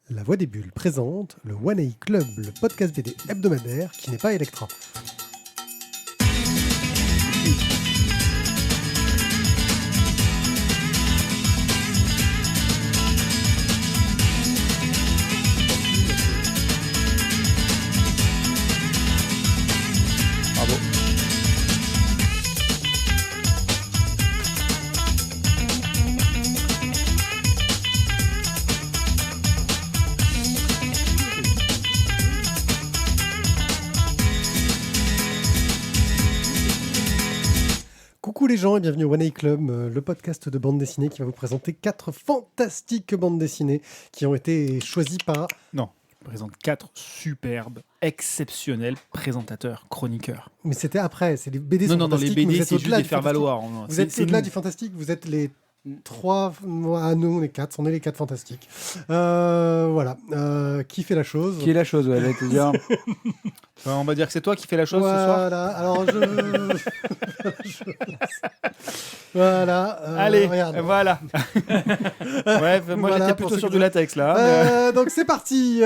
La Voix des Bulles présente le One A Club, le podcast BD hebdomadaire qui n'est pas Electra. Bravo. Coucou les gens et bienvenue au One A Club, le podcast de bande dessinée qui va vous présenter 4 fantastiques bandes dessinées qui ont été choisies par... Non, il présente 4 superbes, exceptionnels présentateurs, chroniqueurs. Mais c'était après, c'est les BD sont Non, dans les fantastiques, mais BD, vous êtes c'est juste au-delà les du faire fantastique. valoir. Vous êtes au-delà du fantastique, vous êtes les 3, nous on est 4, on est les 4 fantastiques. Voilà, qui fait la chose? Qui est la chose, ouais, j'allais te dire. On va dire que c'est toi qui fais la chose ce soir. Voilà, alors voilà. Allez, regarde. voilà. Bref, moi Voilà, j'étais pour plutôt ceux sur qui- du latex là. Donc c'est parti.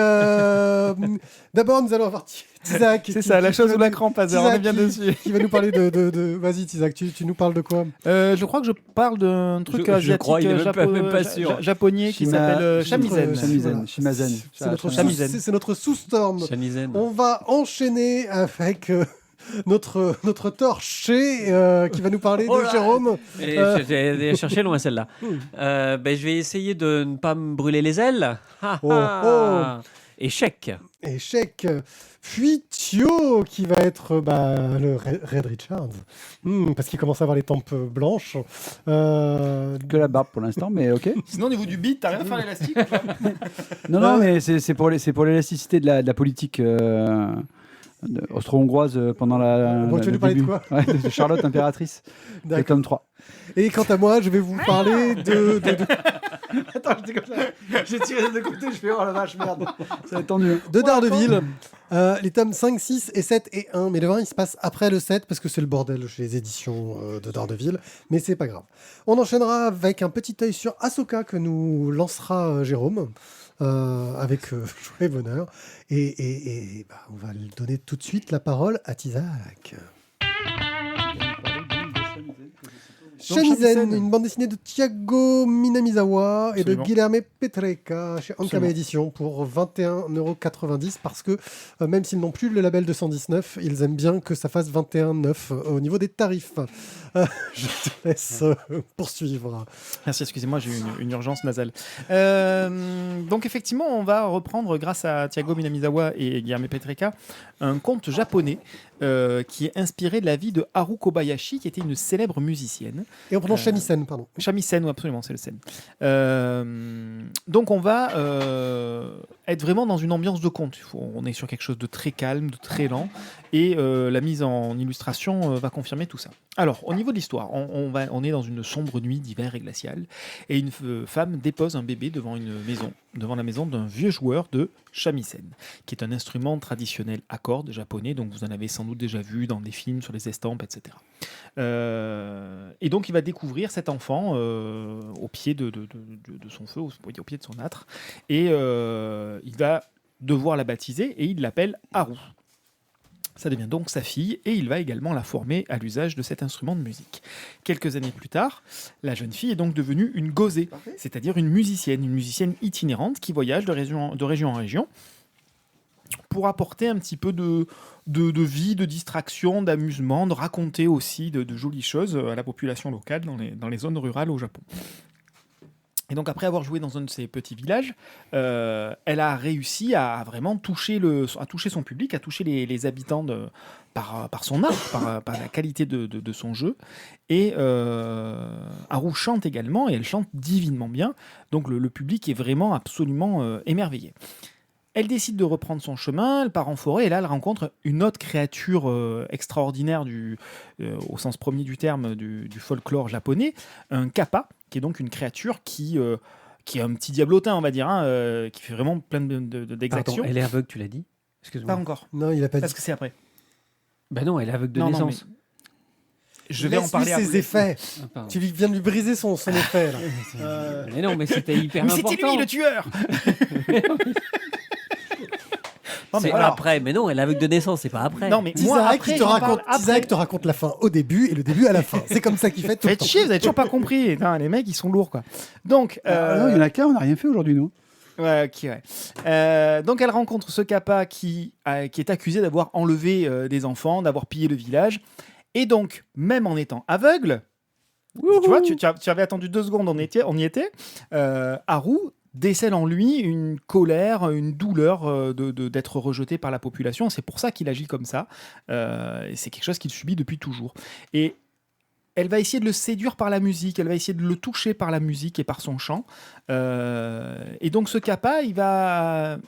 D'abord nous allons avoir Tizak. C'est ça, la chose ou la crampe, Hazard, on est bien dessus. Qui va nous parler de... Vas-y Tizak, tu nous parles de quoi? Je crois que je parle d'un truc Je asiatique crois, il est même pas sûr. japonais qui s'appelle Shamisen. Voilà. Shimizen. C'est notre, Shamisen. c'est notre sous-storm. Shamizen. On va enchaîner avec notre torché qui va nous parler Oh de là. Jérôme. Et j'ai cherché loin celle-là. Je vais essayer de ne pas me brûler les ailes. Oh, oh. Échec. Échec. Puis Thio qui va être le Red Richards. Parce qu'il commence à avoir les tempes blanches. Que la barbe pour l'instant, mais ok. Sinon, au niveau du beat, t'as rien à faire l'élastique? Non, mais c'est pour l'élasticité de la politique austro-hongroise pendant Bon, tu veux le nous parler de début. quoi? Ouais, de Charlotte, impératrice. Le D'accord. tome 3. Et quant à moi, je vais vous parler de... Attends, j'étais comme ça. J'ai tiré de côté, je fais oh la vache, merde. Ça va être tendu. de Daredevil, les tomes 5, 6 et 7 et 1. Mais le 1, il se passe après le 7 parce que c'est le bordel chez les éditions de Daredevil. Mais c'est pas grave. On enchaînera avec un petit œil sur Ahsoka que nous lancera Jérôme. Avec joie et bonheur. Et on va lui donner tout de suite la parole à Tizak. Shamisen, Shamisen. une bande dessinée de Thiago Minamizawa et de Absolument. Guilherme Petreca chez Ankama Absolument. Édition pour 21,90€ parce que même s'ils n'ont plus le label 219, ils aiment bien que ça fasse 21,9€ au niveau des tarifs. Je te laisse poursuivre. Merci, excusez-moi, j'ai eu une urgence nasale. Donc effectivement, on va reprendre, grâce à Thiago Minamizawa et Guilherme Petreca, un conte japonais qui est inspiré de la vie de Haru Kobayashi, qui était une célèbre musicienne. Et en prenant Shamisen, pardon. Shamisen, oui, absolument, c'est le scène. Donc on va être vraiment dans une ambiance de conte. On est sur quelque chose de très calme, de très lent, et la mise en illustration va confirmer tout ça. Alors, au niveau de l'histoire, on est dans une sombre nuit d'hiver et glaciale, et une femme dépose un bébé devant la maison d'un vieux joueur de shamisen, qui est un instrument traditionnel à cordes japonais, donc vous en avez sans doute déjà vu dans des films sur les estampes, etc. Et donc il va découvrir cet enfant au pied de son feu, au pied de son âtre, et il va devoir la baptiser, et il l'appelle Haru. Ça devient donc sa fille, et il va également la former à l'usage de cet instrument de musique. Quelques années plus tard, la jeune fille est donc devenue une gozé, c'est-à-dire une musicienne itinérante qui voyage de région en région pour apporter un petit peu de vie, de distraction, d'amusement, de raconter aussi de jolies choses à la population locale dans les zones rurales au Japon. Et donc après avoir joué dans un de ces petits villages, elle a réussi à vraiment toucher son public, à toucher les habitants par son art, par la qualité de son jeu. Et Haru chante également, et elle chante divinement bien. Donc le public est vraiment absolument émerveillé. Elle décide de reprendre son chemin, elle part en forêt, et là elle rencontre une autre créature extraordinaire au sens premier du terme du folklore japonais, un kappa, qui est donc une créature qui est un petit diablotin, on va dire, qui fait vraiment plein d'exactions. Pardon, elle est aveugle, tu l'as dit? Pas Excuse-moi. encore, Non, il a pas dit. parce que c'est après. Bah non, elle est aveugle de Non, naissance. Je vais en Laisse-lui parler ses après. effets. Ah, pardon. Tu viens de lui briser son effet, là. Mais non, mais c'était hyper Mais important. c'était lui le tueur. Non, mais C'est voilà. après, mais non, elle est aveugle de naissance, c'est pas après. Non, mais moi, Tizak, après, il te j'en parle raconte, après. Tizak te raconte la fin au début et le début à la fin. C'est comme ça qu'il fait tout le Faites temps. chier, vous avez toujours pas compris. Putain, les mecs, ils sont lourds, quoi. Donc, Non, il y en a qu'un, on n'a rien fait aujourd'hui, nous. ouais, ok, ouais. Donc elle rencontre ce Kappa qui est accusé d'avoir enlevé des enfants, d'avoir pillé le village. Et donc, même en étant aveugle, tu vois, tu avais attendu 2 secondes, on y était. Haru décèle en lui une colère, une douleur d'être rejeté par la population. C'est pour ça qu'il agit comme ça. Et c'est quelque chose qu'il subit depuis toujours. Et elle va essayer de le séduire par la musique, elle va essayer de le toucher par la musique et par son chant. Et donc ce Kappa, il va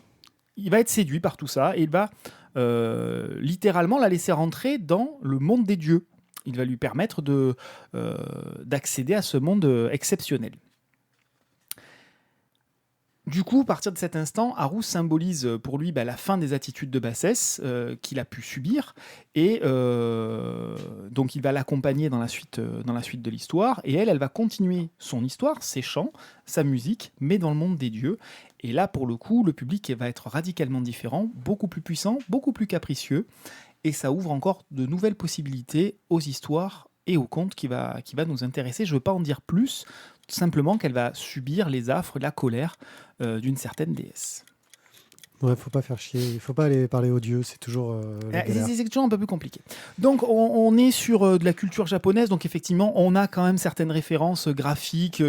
être séduit par tout ça et il va littéralement la laisser rentrer dans le monde des dieux. Il va lui permettre d'accéder à ce monde exceptionnel. Du coup, à partir de cet instant, Haru symbolise pour lui la fin des attitudes de bassesse qu'il a pu subir, et donc il va l'accompagner dans la suite de l'histoire, et elle va continuer son histoire, ses chants, sa musique, mais dans le monde des dieux. Et là, pour le coup, le public va être radicalement différent, beaucoup plus puissant, beaucoup plus capricieux, et ça ouvre encore de nouvelles possibilités aux histoires et aux contes qui va nous intéresser. Je ne veux pas en dire plus, simplement qu'elle va subir les affres, la colère d'une certaine déesse. Ouais, faut pas faire chier. Il faut pas aller parler aux dieux. C'est toujours la galère. C'est toujours un peu plus compliqué. Donc, on est sur de la culture japonaise. Donc, effectivement, on a quand même certaines références graphiques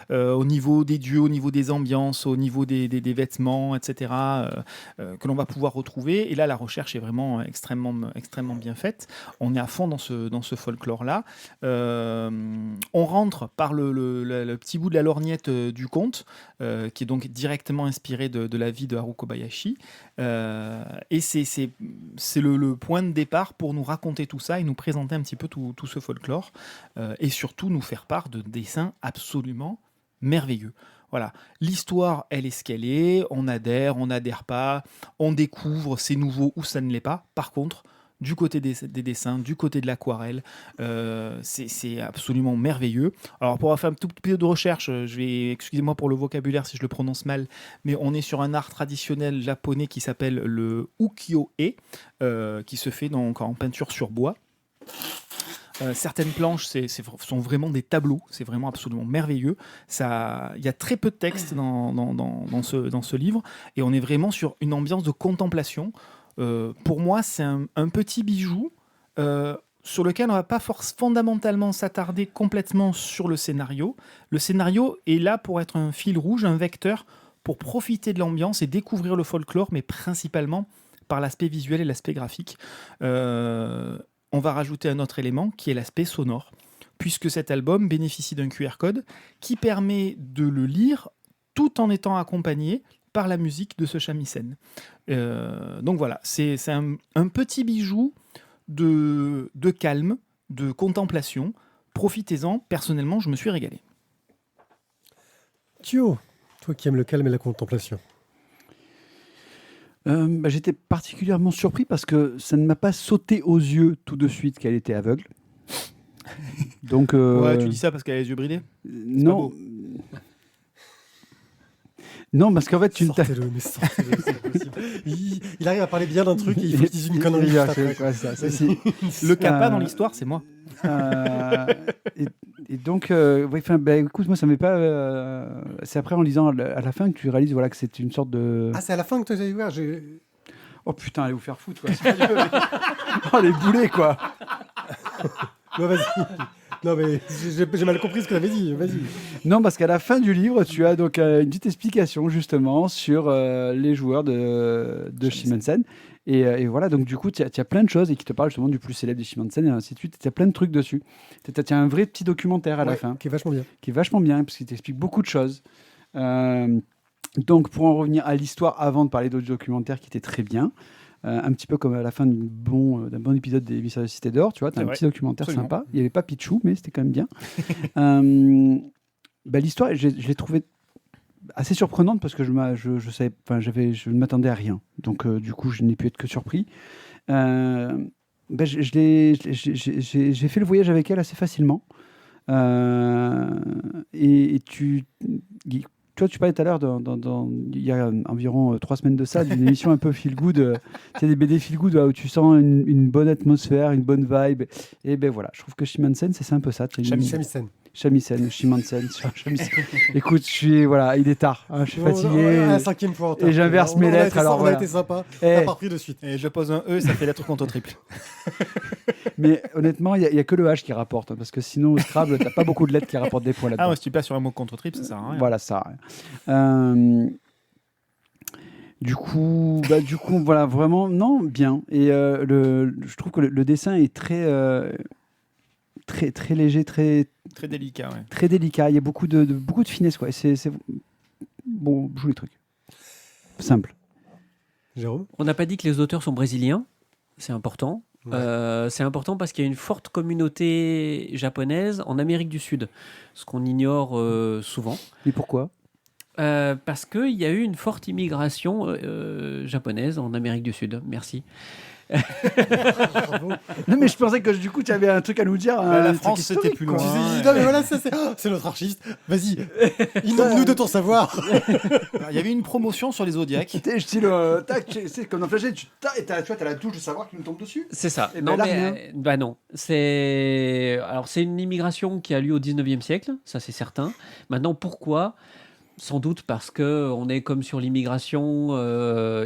au niveau des dieux, au niveau des ambiances, au niveau des vêtements, etc., que l'on va pouvoir retrouver. Et là, la recherche est vraiment extrêmement bien faite. On est à fond dans ce folklore-là. On rentre par le petit bout de la lorgnette du conte, qui est donc directement inspiré de la vie de Haru Kobayashi. Et c'est le point de départ pour nous raconter tout ça et nous présenter un petit peu tout ce folklore, et surtout nous faire part de dessins absolument merveilleux. Voilà, l'histoire, elle est ce qu'elle est, on n'adhère pas, on découvre, c'est nouveau ou ça ne l'est pas. Par contre, du côté des dessins, du côté de l'aquarelle, c'est absolument merveilleux. Alors, pour avoir fait un tout petit peu de recherche, excusez-moi pour le vocabulaire si je le prononce mal, mais on est sur un art traditionnel japonais qui s'appelle le ukiyo-e, qui se fait donc en peinture sur bois. Certaines planches sont vraiment des tableaux, c'est vraiment absolument merveilleux. Il y a très peu de texte dans ce livre, et on est vraiment sur une ambiance de contemplation. Pour moi, c'est un petit bijou sur lequel on ne va pas fondamentalement s'attarder complètement sur le scénario. Le scénario est là pour être un fil rouge, un vecteur, pour profiter de l'ambiance et découvrir le folklore, mais principalement par l'aspect visuel et l'aspect graphique. On va rajouter un autre élément qui est l'aspect sonore, puisque cet album bénéficie d'un QR code qui permet de le lire tout en étant accompagné par la musique de ce shamisen. Donc voilà, c'est un petit bijou de calme, de contemplation. Profitez-en, personnellement, je me suis régalé. Thio, toi qui aimes le calme et la contemplation. J'étais particulièrement surpris parce que ça ne m'a pas sauté aux yeux tout de suite qu'elle était aveugle. Donc, Ouais, tu dis ça parce qu'elle a les yeux bridés ? non. pas Non, parce qu'en fait, tu ne Sortez-le, mais sortez-le, c'est impossible. Il arrive à parler bien d'un truc et il faut qu'il dise une connerie. Il- juste il- après. ouais, ça, si. Le Kappa dans Euh, l'histoire, c'est moi. Et donc, oui, écoute, moi, ça m'est pas. C'est après en lisant à la fin que tu réalises voilà, que c'est une sorte de. Ah, c'est à la fin que tu as découvert. Oh putain, allez vous faire foutre, quoi. Oh, les boulets, quoi. Non, vas-y. Non, mais j'ai mal compris ce que tu avais dit. Vas-y. Non, parce qu'à la fin du livre, tu as donc une petite explication justement sur les joueurs de Shimansen. Et voilà, donc du coup, tu as plein de choses et qui te parlent justement du plus célèbre des Shimansen et ainsi de suite. Tu as plein de trucs dessus. Tu as un vrai petit documentaire à la Ouais, fin qui est vachement bien. qui est vachement bien parce qu'il t'explique beaucoup de choses. Donc, pour en revenir à l'histoire, avant de parler d'autres documentaires qui étaient très bien, un petit peu comme à la fin d'un bon épisode des Mystérieuses Cités d'Or, tu vois, tu as C'est un vrai. petit documentaire Absolument. sympa. Il n'y avait pas Pichou, mais c'était quand même bien. L'histoire, je l'ai trouvée assez surprenante parce que je ne m'attendais à rien. Donc, du coup, je n'ai pu être que surpris. J'ai fait le voyage avec elle assez facilement. Et toi, tu parlais tout à l'heure, il y a environ 3 semaines de ça, d'une émission un peu feel-good. Tu sais, des BD feel-good où tu sens une bonne atmosphère, une bonne vibe. Et ben voilà, je trouve que Shimansen, c'est un peu ça. Shamisen. Shimansen. Écoute, il est tard. Hein, je suis fatigué. Un 5e point. Et j'inverse mes lettres. Alors on a été sympa. On a pas repris de suite. Et je pose un E, ça fait lettre contre triple. Mais honnêtement, il y a que le H qui rapporte. Hein, parce que sinon, au Scrabble, t'as pas beaucoup de lettres qui rapportent des points là-dedans. Ah ouais, si tu passes sur un mot contre triple, ça sert à rien. Voilà, ça. Du coup, voilà, vraiment, non, bien. Et je trouve que le dessin est très léger, Très délicat, ouais. très délicat. Il y a beaucoup de finesse, quoi. Et c'est bon, joli truc. Simple. Jérôme ? On n'a pas dit que les auteurs sont brésiliens, c'est important. Ouais. C'est important parce qu'il y a une forte communauté japonaise en Amérique du Sud, ce qu'on ignore souvent. Et pourquoi ? Parce qu'il y a eu une forte immigration japonaise en Amérique du Sud. Merci. Bravo. Non, mais je pensais que du coup, tu avais un truc à nous dire. La France, c'était plus loin. Tu t'es dit, non, mais voilà, c'est notre archiste. Vas-y, inonde-nous de ton savoir. Il y avait une promotion sur les Zodiacs. Tu style, tac, c'est comme dans Flagey, tu vois, t'as la touche de savoir qui nous tombe dessus. C'est ça. Et Non, ben là, mais, rien. non. C'est une immigration qui a lieu au 19e siècle, ça c'est certain. Maintenant, pourquoi ? Sans doute parce qu'on est comme sur l'immigration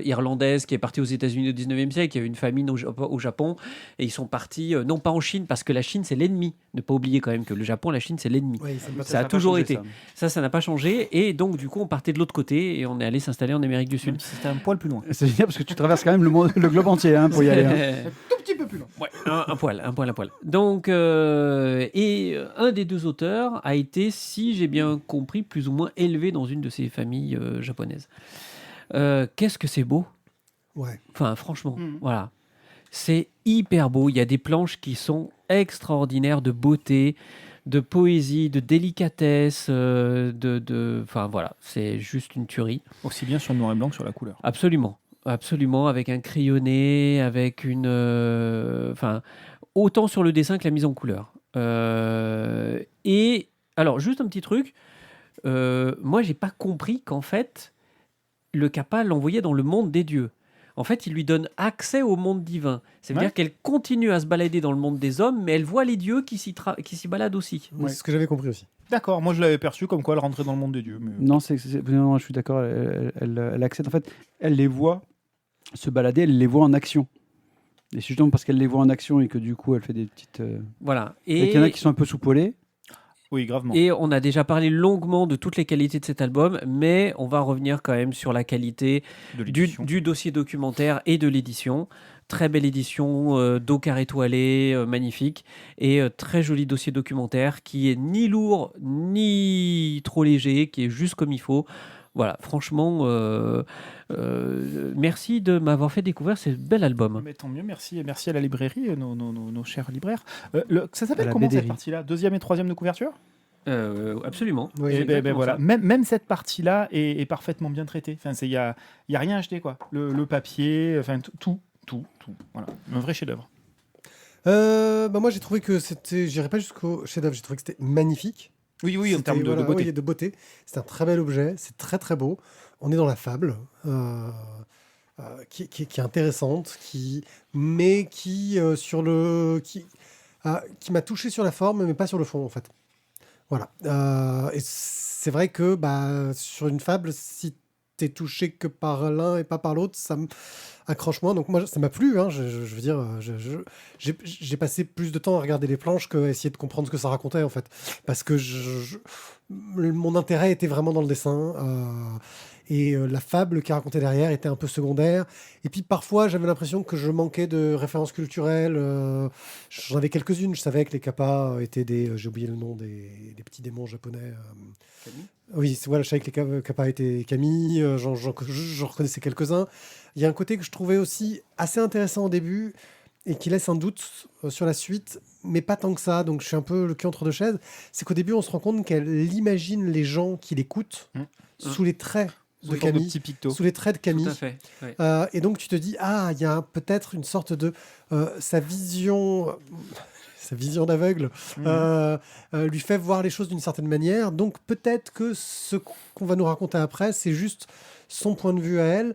irlandaise qui est partie aux États-Unis au 19e siècle. Il y a eu une famine au Japon et ils sont partis, non pas en Chine, parce que la Chine c'est l'ennemi. Ne pas oublier quand même que le Japon, la Chine c'est l'ennemi. Oui, Ça a toujours été. Ça n'a pas changé. Et donc, du coup, on partait de l'autre côté et on est allé s'installer en Amérique du Sud. Même si c'était un poil plus loin. C'est génial parce que tu traverses quand même le globe entier pour y aller. Hein. Tout petit peu plus loin. Ouais, un poil. Donc, et un des deux auteurs a été, si j'ai bien compris, plus ou moins élevé dans une de ces familles japonaises. Qu'est-ce que c'est beau ? Ouais. Enfin, franchement, voilà. C'est hyper beau. Il y a des planches qui sont extraordinaires de beauté, de poésie, de délicatesse. Enfin, voilà, c'est juste une tuerie. Aussi bien sur le noir et blanc que sur la couleur. Absolument. Absolument, avec un crayonné, avec une... Enfin, autant sur le dessin que la mise en couleur. Et, alors, juste un petit truc. Moi, j'ai pas compris qu'en fait, le Kappa l'envoyait dans le monde des dieux. En fait, il lui donne accès au monde divin. Ça veut dire qu'elle continue à se balader dans le monde des hommes, mais elle voit les dieux qui s'y baladent aussi. C'est ce que j'avais compris aussi. D'accord, moi je l'avais perçu comme quoi elle rentrait dans le monde des dieux. Mais... Non, non, je suis d'accord. Elle accède. En fait, elle les voit se balader, elle les voit en action. Et c'est justement parce qu'elle les voit en action et que du coup, elle fait des petites. Voilà. Et qu'il y en a qui sont un peu soupolés. Oui, gravement. Et on a déjà parlé longuement de toutes les qualités de cet album, mais on va revenir quand même sur la qualité du dossier documentaire et de l'édition. Très belle édition, dos carré toilé, magnifique. Et très joli dossier documentaire qui est ni lourd ni trop léger, qui est juste comme il faut. Voilà, franchement, merci de m'avoir fait découvrir ce bel album. Mais tant mieux, merci à la librairie, nos chers libraires. Ça s'appelle À la comment BDRI. cette partie-là ? 2e et 3e de couverture ? Absolument. Oui, Et C'est exactement voilà. ça. Même cette partie-là est parfaitement bien traitée. Enfin, il y a rien à acheter, quoi. Le papier, enfin tout. Voilà, un vrai chef-d'œuvre. Moi, j'ai trouvé que c'était. J'irai pas jusqu'au chef-d'œuvre. J'ai trouvé que c'était magnifique. Oui, en C'était, termes de voilà, beauté. oui, de beauté. C'est un très bel objet. C'est très très beau. On est dans la fable. Qui est intéressante, mais qui m'a touché sur la forme, mais pas sur le fond en fait. Voilà. Et c'est vrai que sur une fable, si t'es touché que par l'un et pas par l'autre, ça accroche moins. Donc moi, ça m'a plu. Hein, je veux dire, j'ai passé plus de temps à regarder les planches qu'à essayer de comprendre ce que ça racontait en fait, parce que mon intérêt était vraiment dans le dessin. Et la fable qui racontait derrière était un peu secondaire. Et puis parfois, j'avais l'impression que je manquais de références culturelles. J'en avais quelques-unes. Je savais que les kappas étaient j'ai oublié le nom, des petits démons japonais. Oui, voilà, je savais que les kappas étaient kami. J'en reconnaissais quelques-uns. Il y a un côté que je trouvais aussi assez intéressant au début et qui laisse un doute sur la suite, mais pas tant que ça. Donc je suis un peu le cul entre deux chaises. C'est qu'au début, on se rend compte qu'elle imagine les gens qui l'écoutent sous les traits sous forme de petits pictos. sous les traits de Camille. Tout à fait. Ouais. Et donc tu te dis, il y a peut-être une sorte de sa vision d'aveugle lui fait voir les choses d'une certaine manière. Donc peut-être que ce qu'on va nous raconter après, c'est juste son point de vue à elle.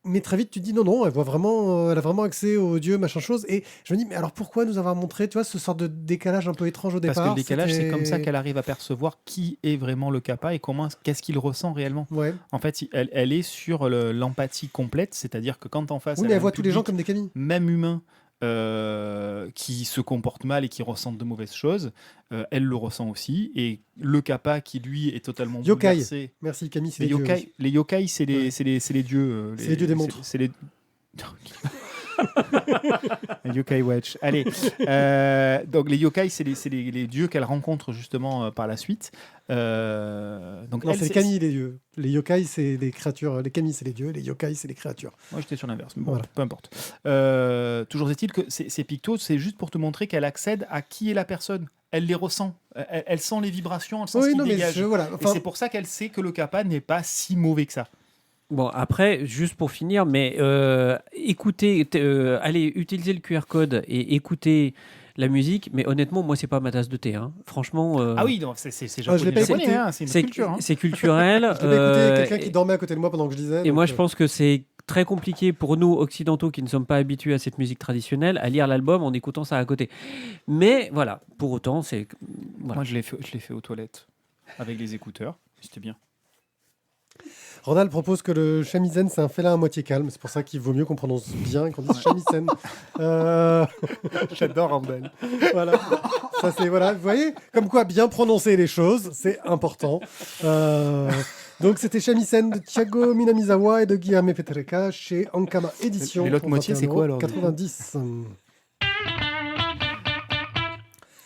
Mais très vite, tu te dis non, elle a vraiment accès aux dieux, machin chose. Et je me dis, mais alors pourquoi nous avoir montré, tu vois, ce sort de décalage un peu étrange au départ? Parce que le décalage, c'est comme ça qu'elle arrive à percevoir qui est vraiment le Kappa et qu'est-ce qu'il ressent réellement. Ouais. En fait, elle est sur l'empathie complète, c'est-à-dire que quand en face, Oui, mais elle voit tous les gens comme des Camille. même humains, qui se comportent mal et qui ressentent de mauvaises choses, elle le ressent aussi. Et le Kappa, qui lui est totalement Yokai. bouleversé. Merci Camille, c'est Les des dieux yokai, aussi. les yokai, c'est les, Ouais. c'est les dieux. C'est les dieux des montres. C'est les... Yokai Watch. Allez, donc les yokai, c'est les dieux qu'elle rencontre justement par la suite. Donc Non, elle, c'est les Kami, les dieux. Les yokai, c'est les créatures. Les Kami, c'est les dieux. Les yokai, c'est les créatures. Moi, j'étais sur l'inverse, mais bon, Voilà. peu importe. Toujours est-il que ces pictos, c'est juste pour te montrer qu'elle accède à qui est la personne. Elle les ressent. Elle sent les vibrations, elle sent ce qui dégage. voilà. Et c'est pour ça qu'elle sait que le Kappa n'est pas si mauvais que ça. Bon, après, juste pour finir, mais écoutez, allez utiliser le QR code et écoutez la musique, mais honnêtement, moi, c'est pas ma tasse de thé. Hein. Franchement. Ah oui, non, c'est je l'ai pas japonais, écouté. hein, c'est une culture. Hein. C'est culturel. Je l'ai écouté, quelqu'un qui dormait à côté de moi pendant que je lisais. Et moi, je pense que c'est très compliqué pour nous, occidentaux, qui ne sommes pas habitués à cette musique traditionnelle, à lire l'album en écoutant ça à côté. Mais voilà, pour autant, c'est... Voilà. Moi, je l'ai fait aux toilettes avec les écouteurs. C'était bien. Ronald propose que le shamisen, c'est un félin à moitié calme. C'est pour ça qu'il vaut mieux qu'on prononce bien et qu'on dise shamisen. J'adore Randall. Voilà. Ça, c'est, voilà. Vous voyez, comme quoi bien prononcer les choses, c'est important. Donc, c'était Shamisen de Thiago Minamizawa et de Guilherme Petreka chez Ankama Édition. Mais l'autre moitié, c'est quoi, alors, du coup 90.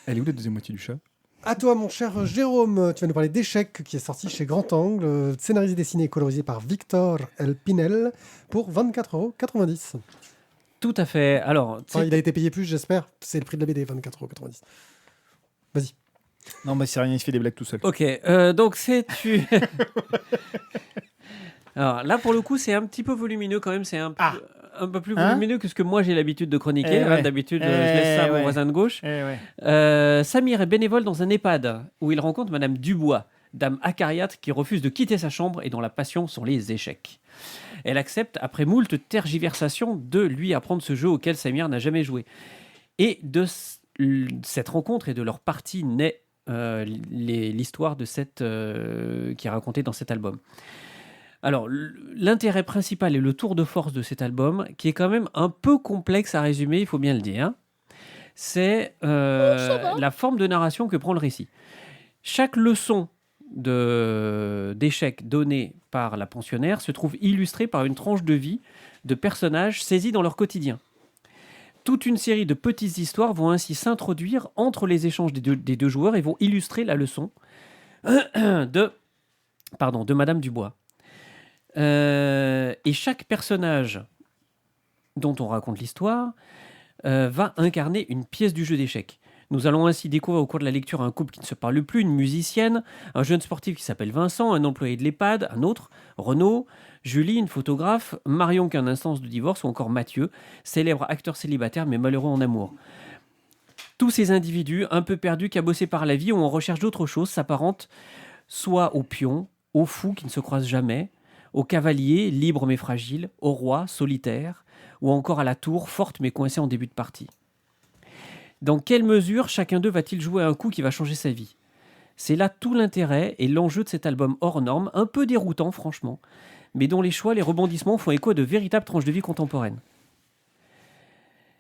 Elle est où la deuxième moitié du chat? À toi, mon cher Jérôme, tu vas nous parler d'Échec, qui est sorti chez Grand Angle, scénarisé, dessiné et colorisé par Victor El Pinel, pour 24,90 €. Tout à fait. Alors, Enfin, il a été payé plus, j'espère. C'est le prix de la BD, 24,90 €. Vas-y. Non, mais c'est rien, il se fait des blagues tout seul. ok, donc c'est... Alors là, pour le coup, c'est un petit peu volumineux quand même. C'est un peu plus volumineux que ce que moi j'ai l'habitude de chroniquer. Ouais. D'habitude, je laisse ça à mon voisin de gauche. Samir est bénévole dans un EHPAD où il rencontre Madame Dubois, dame acariate qui refuse de quitter sa chambre et dont la passion sont les échecs. Elle accepte, après moult tergiversations, de lui apprendre ce jeu auquel Samir n'a jamais joué. Et de cette rencontre et de leur partie naît l'histoire de qui est racontée dans cet album. Alors, l'intérêt principal et le tour de force de cet album, qui est quand même un peu complexe à résumer, il faut bien le dire, c'est la forme de narration que prend le récit. Chaque leçon d'échec donnée par la pensionnaire se trouve illustrée par une tranche de vie de personnages saisis dans leur quotidien. Toute une série de petites histoires vont ainsi s'introduire entre les échanges des deux joueurs et vont illustrer la leçon de Madame Dubois. Et chaque personnage dont on raconte l'histoire va incarner une pièce du jeu d'échecs. Nous allons ainsi découvrir au cours de la lecture un couple qui ne se parle plus, une musicienne, un jeune sportif qui s'appelle Vincent, un employé de l'EHPAD, un autre, Renaud, Julie, une photographe, Marion qui est en instance de divorce, ou encore Mathieu, célèbre acteur célibataire mais malheureux en amour. Tous ces individus, un peu perdus, cabossés par la vie ou en recherche d'autre chose, s'apparentent soit aux pions, aux fous qui ne se croisent jamais, aux cavaliers, libres mais fragiles, au roi, solitaire, ou encore à la tour, forte mais coincée en début de partie. Dans quelle mesure chacun d'eux va-t-il jouer un coup qui va changer sa vie ? C'est là tout l'intérêt et l'enjeu de cet album hors norme, un peu déroutant franchement, mais dont les choix, les rebondissements font écho à de véritables tranches de vie contemporaines.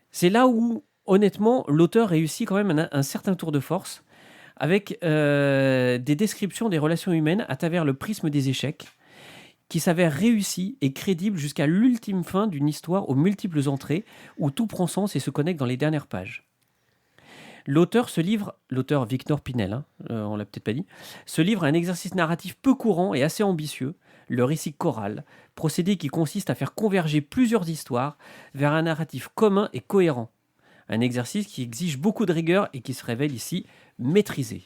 C'est là où, honnêtement, l'auteur réussit quand même un certain tour de force, avec des descriptions des relations humaines à travers le prisme des échecs, qui s'avère réussi et crédible jusqu'à l'ultime fin d'une histoire aux multiples entrées, où tout prend sens et se connecte dans les dernières pages. L'auteur Victor Pinel, on l'a peut-être pas dit, se livre à un exercice narratif peu courant et assez ambitieux, le récit choral, procédé qui consiste à faire converger plusieurs histoires vers un narratif commun et cohérent. Un exercice qui exige beaucoup de rigueur et qui se révèle ici maîtrisé.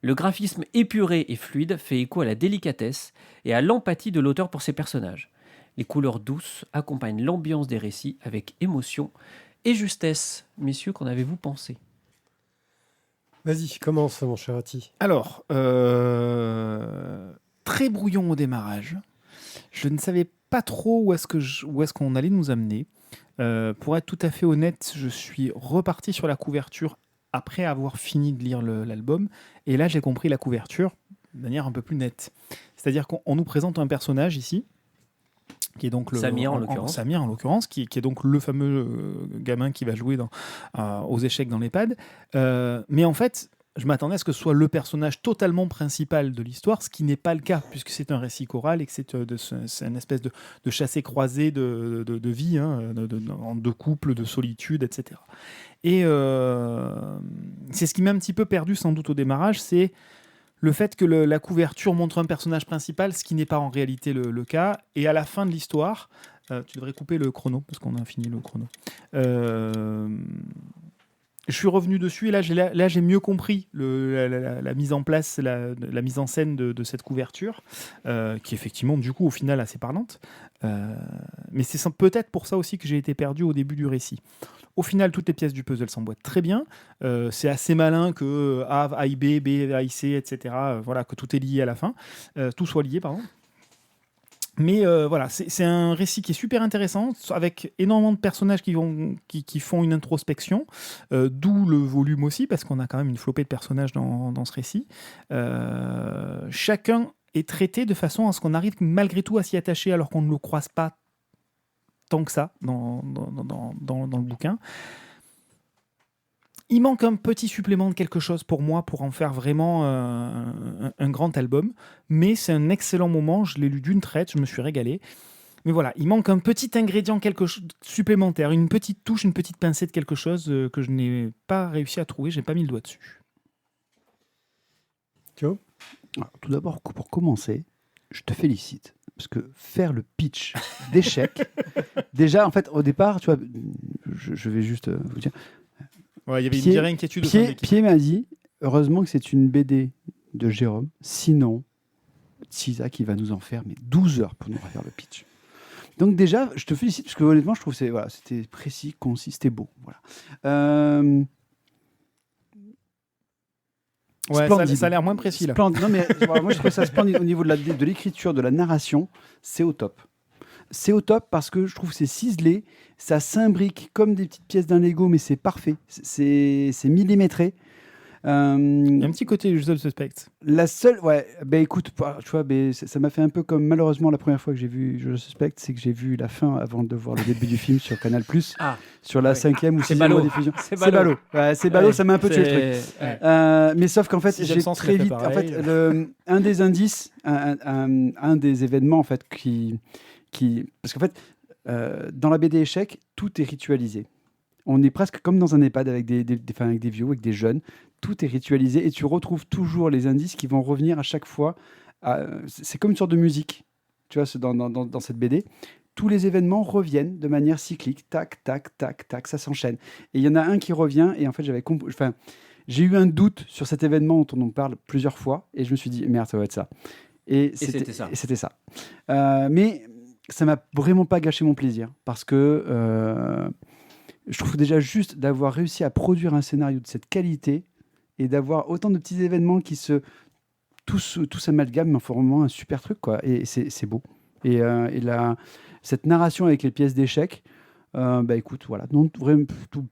Le graphisme épuré et fluide fait écho à la délicatesse et à l'empathie de l'auteur pour ses personnages. Les couleurs douces accompagnent l'ambiance des récits avec émotion et justesse. Messieurs, qu'en avez-vous pensé ? Vas-y, commence, mon cher Ati. Alors, très brouillon au démarrage. Je ne savais pas trop où est-ce qu'on allait nous amener. Pour être tout à fait honnête, je suis reparti sur la couverture après avoir fini de lire l'album. Et là, j'ai compris la couverture de manière un peu plus nette. C'est-à-dire qu'on nous présente un personnage ici, qui est donc Samir, en l'occurrence. Samir, en l'occurrence, qui est donc le fameux gamin qui va jouer aux échecs dans l'EHPAD. Mais en fait, je m'attendais à ce que ce soit le personnage totalement principal de l'histoire, ce qui n'est pas le cas, puisque c'est un récit choral et que c'est une espèce de chassé-croisé de vie, de couple, de solitude, etc. Et c'est ce qui m'a un petit peu perdu sans doute au démarrage, c'est le fait que la couverture montre un personnage principal, ce qui n'est pas en réalité le cas. Et à la fin de l'histoire, tu devrais couper le chrono, parce qu'on a fini le chrono. Je suis revenu dessus et là j'ai mieux compris la mise en place, la mise en scène de cette couverture, qui est effectivement du coup au final assez parlante. Mais c'est peut-être pour ça aussi que j'ai été perdu au début du récit. Au final, toutes les pièces du puzzle s'emboîtent très bien. C'est assez malin que A aille B, B aille C, etc. Voilà, que tout est lié à la fin. Tout soit lié, pardon. Mais voilà, c'est un récit qui est super intéressant, avec énormément de personnages qui font une introspection, d'où le volume aussi, parce qu'on a quand même une flopée de personnages dans ce récit. Chacun est traité de façon à ce qu'on arrive malgré tout à s'y attacher, alors qu'on ne le croise pas tant que ça dans le bouquin. Il manque un petit supplément de quelque chose pour moi pour en faire vraiment un grand album, mais c'est un excellent moment, je l'ai lu d'une traite, je me suis régalé. Mais voilà, il manque un petit ingrédient supplémentaire, une petite touche, une petite pincée de quelque chose que je n'ai pas réussi à trouver, je n'ai pas mis le doigt dessus. Thio ? Tout d'abord, pour commencer, je te félicite. Parce que faire le pitch d'échecs, déjà, en fait, au départ, tu vois, je vais juste vous dire. Ouais, il y avait une vraie inquiétude. Pied m'a dit, heureusement que c'est une BD de Jérôme, sinon, Tizak, il va nous en faire 12 heures pour nous refaire le pitch. Donc déjà, je te félicite, parce que honnêtement, je trouve que c'était précis, concis, c'était beau. Voilà. Ouais, ça a l'air moins précis là. Splendide. Non, mais moi je trouve ça splendide au niveau de l'écriture, de la narration, c'est au top. C'est au top parce que je trouve que c'est ciselé, ça s'imbrique comme des petites pièces d'un Lego, mais c'est parfait, c'est millimétré. Il y a un petit côté Usual Suspect. La seule, écoute, tu vois, ça m'a fait un peu comme malheureusement la première fois que j'ai vu Usual Suspect, c'est que j'ai vu la fin avant de voir le début du film sur Canal+, sur la 5e ou 6e diffusion. C'est ballot. Ouais, c'est ballot, ça m'a un peu tué le truc. Mais sauf qu'en fait, j'ai très vite, en fait, un des indices, un des événements en fait parce qu'en fait, dans la BD échec, tout est ritualisé. On est presque comme dans un EHPAD avec avec des vieux, avec des jeunes. Tout est ritualisé et tu retrouves toujours les indices qui vont revenir à chaque fois. C'est comme une sorte de musique, tu vois, dans cette BD. Tous les événements reviennent de manière cyclique. Tac, tac, tac, tac, ça s'enchaîne. Et il y en a un qui revient et en fait, j'ai eu un doute sur cet événement dont on parle plusieurs fois et je me suis dit, merde, ça va être ça. Et c'était ça. Mais ça m'a vraiment pas gâché mon plaisir parce que je trouve déjà juste d'avoir réussi à produire un scénario de cette qualité et d'avoir autant de petits événements qui tous s'amalgament en formant un super truc, quoi. Et c'est beau. Et cette narration avec les pièces d'échecs, écoute, voilà, donc, vraiment,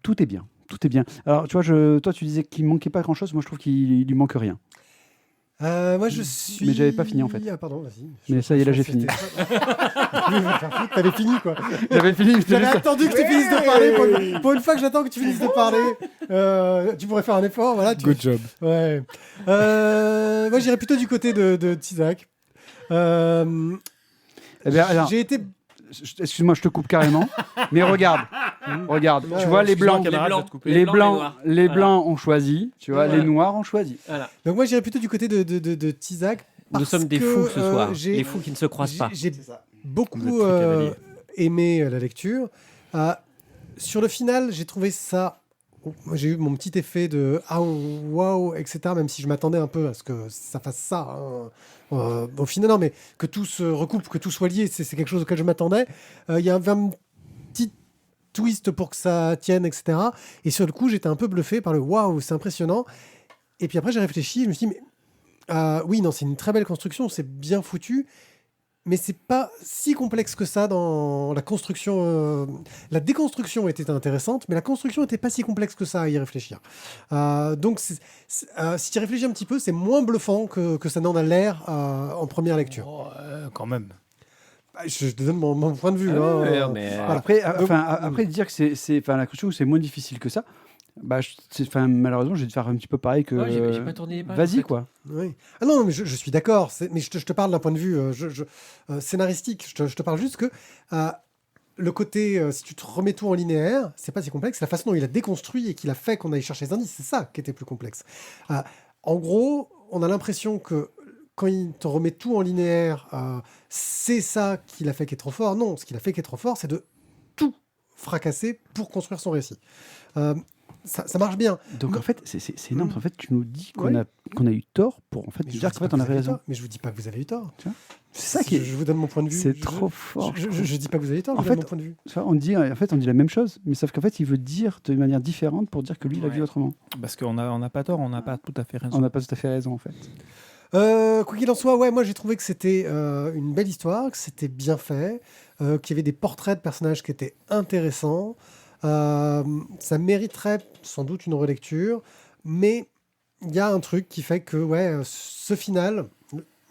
tout est bien. Tout est bien. Alors, tu vois, toi, tu disais qu'il manquait pas grand-chose. Moi, je trouve qu'il lui manque rien. Moi, je suis. Mais j'avais pas fini en fait. Ah, pardon, vas-y. Mais ça y est, là, j'ai fini. T'avais fini, quoi. J'avais fini. J'avais attendu que tu finisses de parler. Pour une fois que j'attends que tu finisses de parler, tu pourrais faire un effort. Voilà, Good job. Ouais. Moi, j'irais plutôt du côté de Tizak. J'ai été. Excuse-moi, je te coupe carrément. Mais regarde, tu vois les blancs, les blancs ont choisi, tu vois, les noirs ont choisi. Voilà. Donc moi j'irais plutôt du côté de Tizak. Nous sommes des fous ce soir, des fous qui ne se croisent pas. J'ai beaucoup aimé la lecture. Sur le final, j'ai trouvé ça moi, j'ai eu mon petit effet de waouh, etc. Même si je m'attendais un peu à ce que ça fasse ça. Au final, non, mais que tout se recoupe, que tout soit lié, c'est quelque chose auquel je m'attendais. Il y a un petit twist pour que ça tienne, etc. Et sur le coup, j'étais un peu bluffé par le waouh, c'est impressionnant. Et puis après, j'ai réfléchi, je me suis dit, oui, non, c'est une très belle construction, c'est bien foutu. Mais c'est pas si complexe que ça dans la construction. La déconstruction était intéressante, mais la construction était pas si complexe que ça à y réfléchir. Donc, si tu y réfléchis un petit peu, c'est moins bluffant que ça n'en a l'air en première lecture. Quand même. Je te donne mon point de vue. Mais après dire que la construction c'est moins difficile que ça. Malheureusement, j'ai dû faire un petit peu pareil que. J'ai pas tourné les pages. Vas-y, en fait. quoi. Oui. Ah non, mais je suis d'accord. Mais je te parle d'un point de vue scénaristique. Je te parle juste que le côté, si tu te remets tout en linéaire, c'est pas si complexe. La façon dont il a déconstruit et qu'il a fait qu'on aille chercher les indices, c'est ça qui était plus complexe. En gros, on a l'impression que quand il te remet tout en linéaire, c'est ça qu'il a fait qui est trop fort. Non, ce qu'il a fait qui est trop fort, c'est de tout fracasser pour construire son récit. Ça marche bien. Donc en fait, c'est énorme. En fait, tu nous dis qu'on a eu tort pour dire qu'en fait on avait raison. Mais je vous dis pas que vous avez eu tort. C'est ça qui est. Je vous donne mon point de vue. C'est trop fort. Je dis pas que vous avez eu tort. Je vous donne mon point de vue. On dit la même chose, mais sauf qu'en fait, il veut dire de manière différente pour dire que lui, il a vu autrement. Parce qu'on n'a pas tort, on n'a pas tout à fait raison. On n'a pas tout à fait raison, en fait. Quoi qu'il en soit, moi j'ai trouvé que c'était une belle histoire, que c'était bien fait, qu'il y avait des portraits de personnages qui étaient intéressants. Ça mériterait sans doute une relecture, mais il y a un truc qui fait que ce final,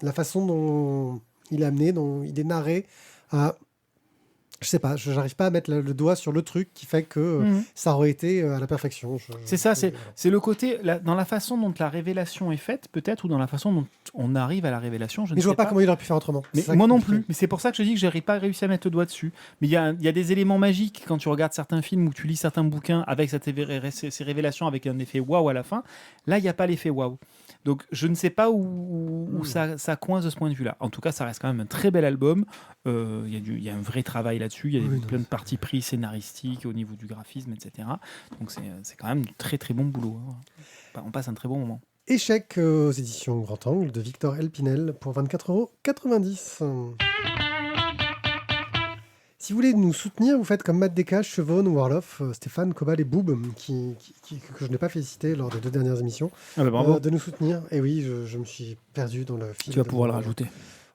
la façon dont il est amené, dont il est narré, je sais pas, j'arrive pas à mettre le doigt sur le truc qui fait que ça aurait été à la perfection. C'est ça, c'est le côté, dans la façon dont la révélation est faite, peut-être, ou dans la façon dont on arrive à la révélation. Mais je vois pas comment il aurait pu faire autrement. Mais moi non plus. Mais c'est pour ça que je dis que j'aurais pas réussi à mettre le doigt dessus. Mais il y a des éléments magiques quand tu regardes certains films ou tu lis certains bouquins avec ces révélations avec un effet waouh à la fin. Là, il n'y a pas l'effet waouh. Donc, je ne sais pas où ça coince de ce point de vue-là. En tout cas, ça reste quand même un très bel album. Il y a un vrai travail là-dessus. Il y a plein de parties pris scénaristiques au niveau du graphisme, etc. Donc, c'est quand même du très très bon boulot. On passe un très bon moment. Échec aux éditions Grand Angle de Victor Elpinel pour 24,90 €. Si vous voulez nous soutenir, vous faites comme Matt Descaches, Chevonne, Warloff, Stéphane, Cobal et Boob, que je n'ai pas félicité lors des 2 dernières émissions, de nous soutenir. Et oui, je me suis perdu dans le fil. Tu vas pouvoir le rajouter.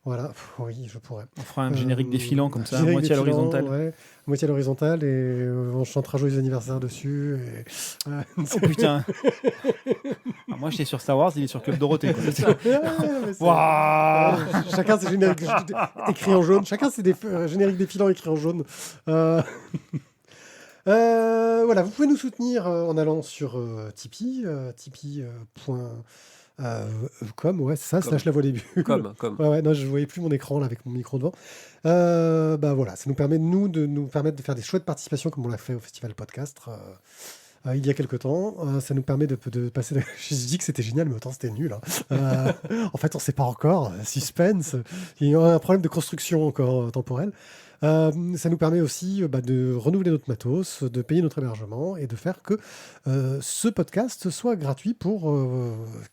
Voilà, oui, je pourrais. On fera un générique défilant comme ça, moitié à l'horizontale. Ouais, moitié à l'horizontale, et on chantera Joyeux anniversaire dessus. Oh putain. Moi, j'étais sur Star Wars, il est sur Club Dorothée. Chacun ses génériques écrits en jaune. Chacun ses génériques défilants écrits en jaune. Voilà, vous pouvez nous soutenir en allant sur Tipeee, tipeee.com, ouais, c'est ça, slash la voix début. Comme. Ouais, non, je voyais plus mon écran là avec mon micro devant. Voilà, ça nous permet de faire des chouettes participations comme on l'a fait au Festival Podcast il y a quelques temps. Ça nous permet de passer. Je dis que c'était génial, mais autant c'était nul. En fait, on ne sait pas encore. Suspense. Il y a un problème de construction encore temporelle. Ça nous permet aussi de renouveler notre matos, de payer notre hébergement et de faire que ce podcast soit gratuit pour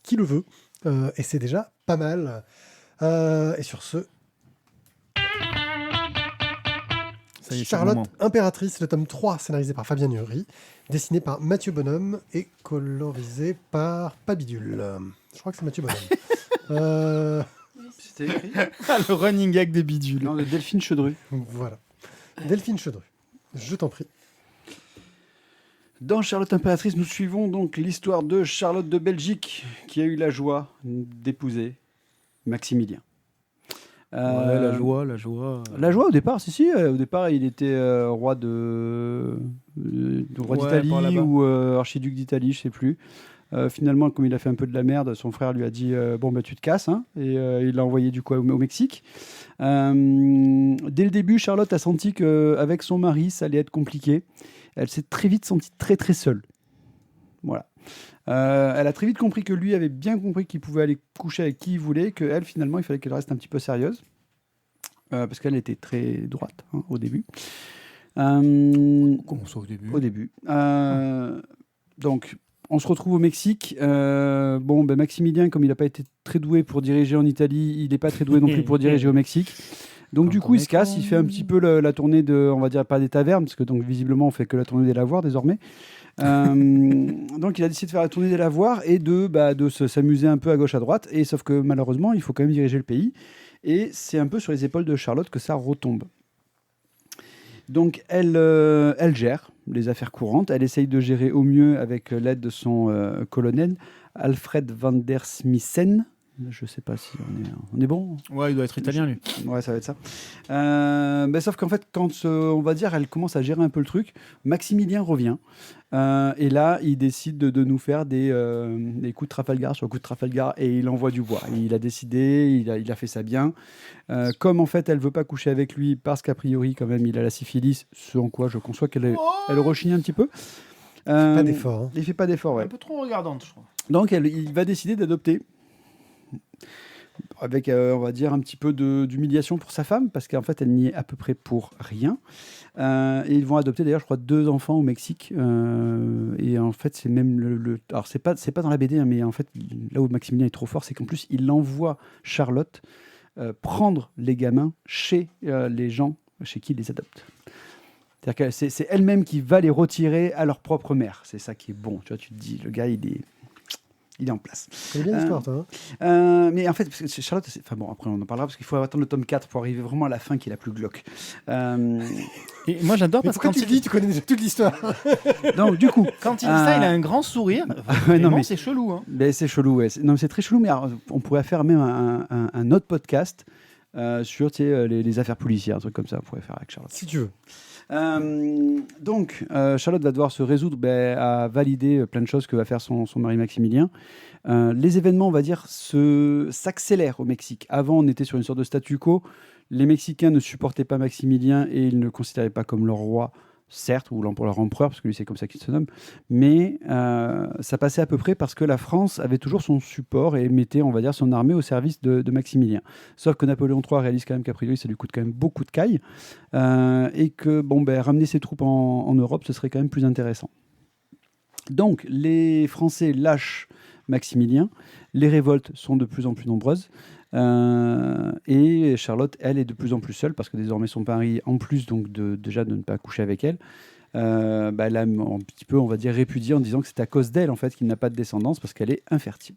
qui le veut. Et c'est déjà pas mal. Et sur ce, Ça y est, Charlotte Impératrice, le tome 3, scénarisé par Fabien Nury, dessiné par Mathieu Bonhomme et colorisé par Pabidule. Je crois que c'est Mathieu Bonhomme. C'était écrit le running gag des bidules. Non, de Delphine Chedru. Voilà. Delphine Chedru, je t'en prie. Dans Charlotte Impératrice, nous suivons donc l'histoire de Charlotte de Belgique, qui a eu la joie d'épouser Maximilien. La joie. La joie au départ, si. Au départ, il était roi d'Italie ou archiduc d'Italie, je sais plus. Finalement, comme il a fait un peu de la merde, son frère lui a dit tu te casses, hein, et il l'a envoyé du coup au Mexique. Dès le début, Charlotte a senti qu'avec son mari, ça allait être compliqué. Elle s'est très vite sentie très très seule. Voilà. Elle a très vite compris que lui avait bien compris qu'il pouvait aller coucher avec qui il voulait, qu'elle, finalement, il fallait qu'elle reste un petit peu sérieuse. Parce qu'elle était très droite au début. Comment ça au début ? Au début. Donc, on se retrouve au Mexique. Maximilien, comme il n'a pas été très doué pour diriger en Italie, il n'est pas très doué non plus pour diriger au Mexique. Donc, du coup, il se casse. Il fait un petit peu la tournée de, on va dire, pas des tavernes, parce que donc, visiblement, on fait que la tournée des lavoirs désormais. Donc, il a décidé de faire la tournée des lavoirs et de s'amuser un peu à gauche, à droite. Et sauf que malheureusement, il faut quand même diriger le pays. Et c'est un peu sur les épaules de Charlotte que ça retombe. Donc, elle gère les affaires courantes. Elle essaye de gérer au mieux avec l'aide de son colonel, Alfred van der Smissen. Je ne sais pas si on est bon. Ouais, il doit être italien, lui. Ouais, ça va être ça. Sauf qu'en fait, quand on va dire, elle commence à gérer un peu le truc, Maximilien revient. Et là, il décide de nous faire des coups de Trafalgar sur coups de Trafalgar et il envoie du bois. Il a décidé, il a fait ça bien. Comme en fait, elle veut pas coucher avec lui parce qu'a priori, quand même, il a la syphilis, ce en quoi je conçois qu'elle elle rechigne un petit peu. Pas d'effort. Hein. Il fait pas d'effort, ouais. Un peu trop regardante, je crois. Donc, il va décider d'adopter. Avec, on va dire, un petit peu d'humiliation pour sa femme, parce qu'en fait, elle n'y est à peu près pour rien. Et ils vont adopter, d'ailleurs, je crois, 2 enfants au Mexique. Et en fait, c'est même alors, c'est pas dans la BD, hein, mais en fait, là où Maximilien est trop fort, c'est qu'en plus, il envoie Charlotte prendre les gamins chez les gens chez qui il les adopte. C'est-à-dire que c'est elle-même qui va les retirer à leur propre mère. C'est ça qui est bon. Tu vois, tu te dis, le gars, il est en place. C'est bien l'histoire, toi. Mais en fait, parce que Charlotte, après on en parlera, parce qu'il faut attendre le tome 4 pour arriver vraiment à la fin qui est la plus glauque. Et moi, j'adore Mais parce que pourquoi tu le dis, tu connais déjà toute l'histoire. Donc, du coup. Quand il dit ça, il a un grand sourire. Non, mais c'est chelou. Hein. C'est chelou, ouais. Non, mais c'est très chelou, mais alors, on pourrait faire même un autre podcast sur les affaires policières, un truc comme ça, on pourrait faire avec Charlotte. Si tu veux. Donc, Charlotte va devoir se résoudre à valider plein de choses que va faire son mari Maximilien. Les événements, on va dire, s'accélèrent au Mexique. Avant, on était sur une sorte de statu quo. Les Mexicains ne supportaient pas Maximilien et ils ne le considéraient pas comme leur roi, certes, ou leur empereur, parce que lui, c'est comme ça qu'il se nomme. Mais ça passait à peu près parce que la France avait toujours son support et mettait, on va dire, son armée au service de Maximilien. Sauf que Napoléon III réalise quand même qu'a priori, ça lui coûte quand même beaucoup de cailles. Et que, ramener ses troupes en Europe, ce serait quand même plus intéressant. Donc, les Français lâchent Maximilien. Les révoltes sont de plus en plus nombreuses. Et Charlotte, elle, est de plus en plus seule parce que désormais son mari, en plus donc déjà de ne pas coucher avec elle, elle a un petit peu, on va dire, répudié en disant que c'est à cause d'elle en fait qu'il n'a pas de descendance parce qu'elle est infertile.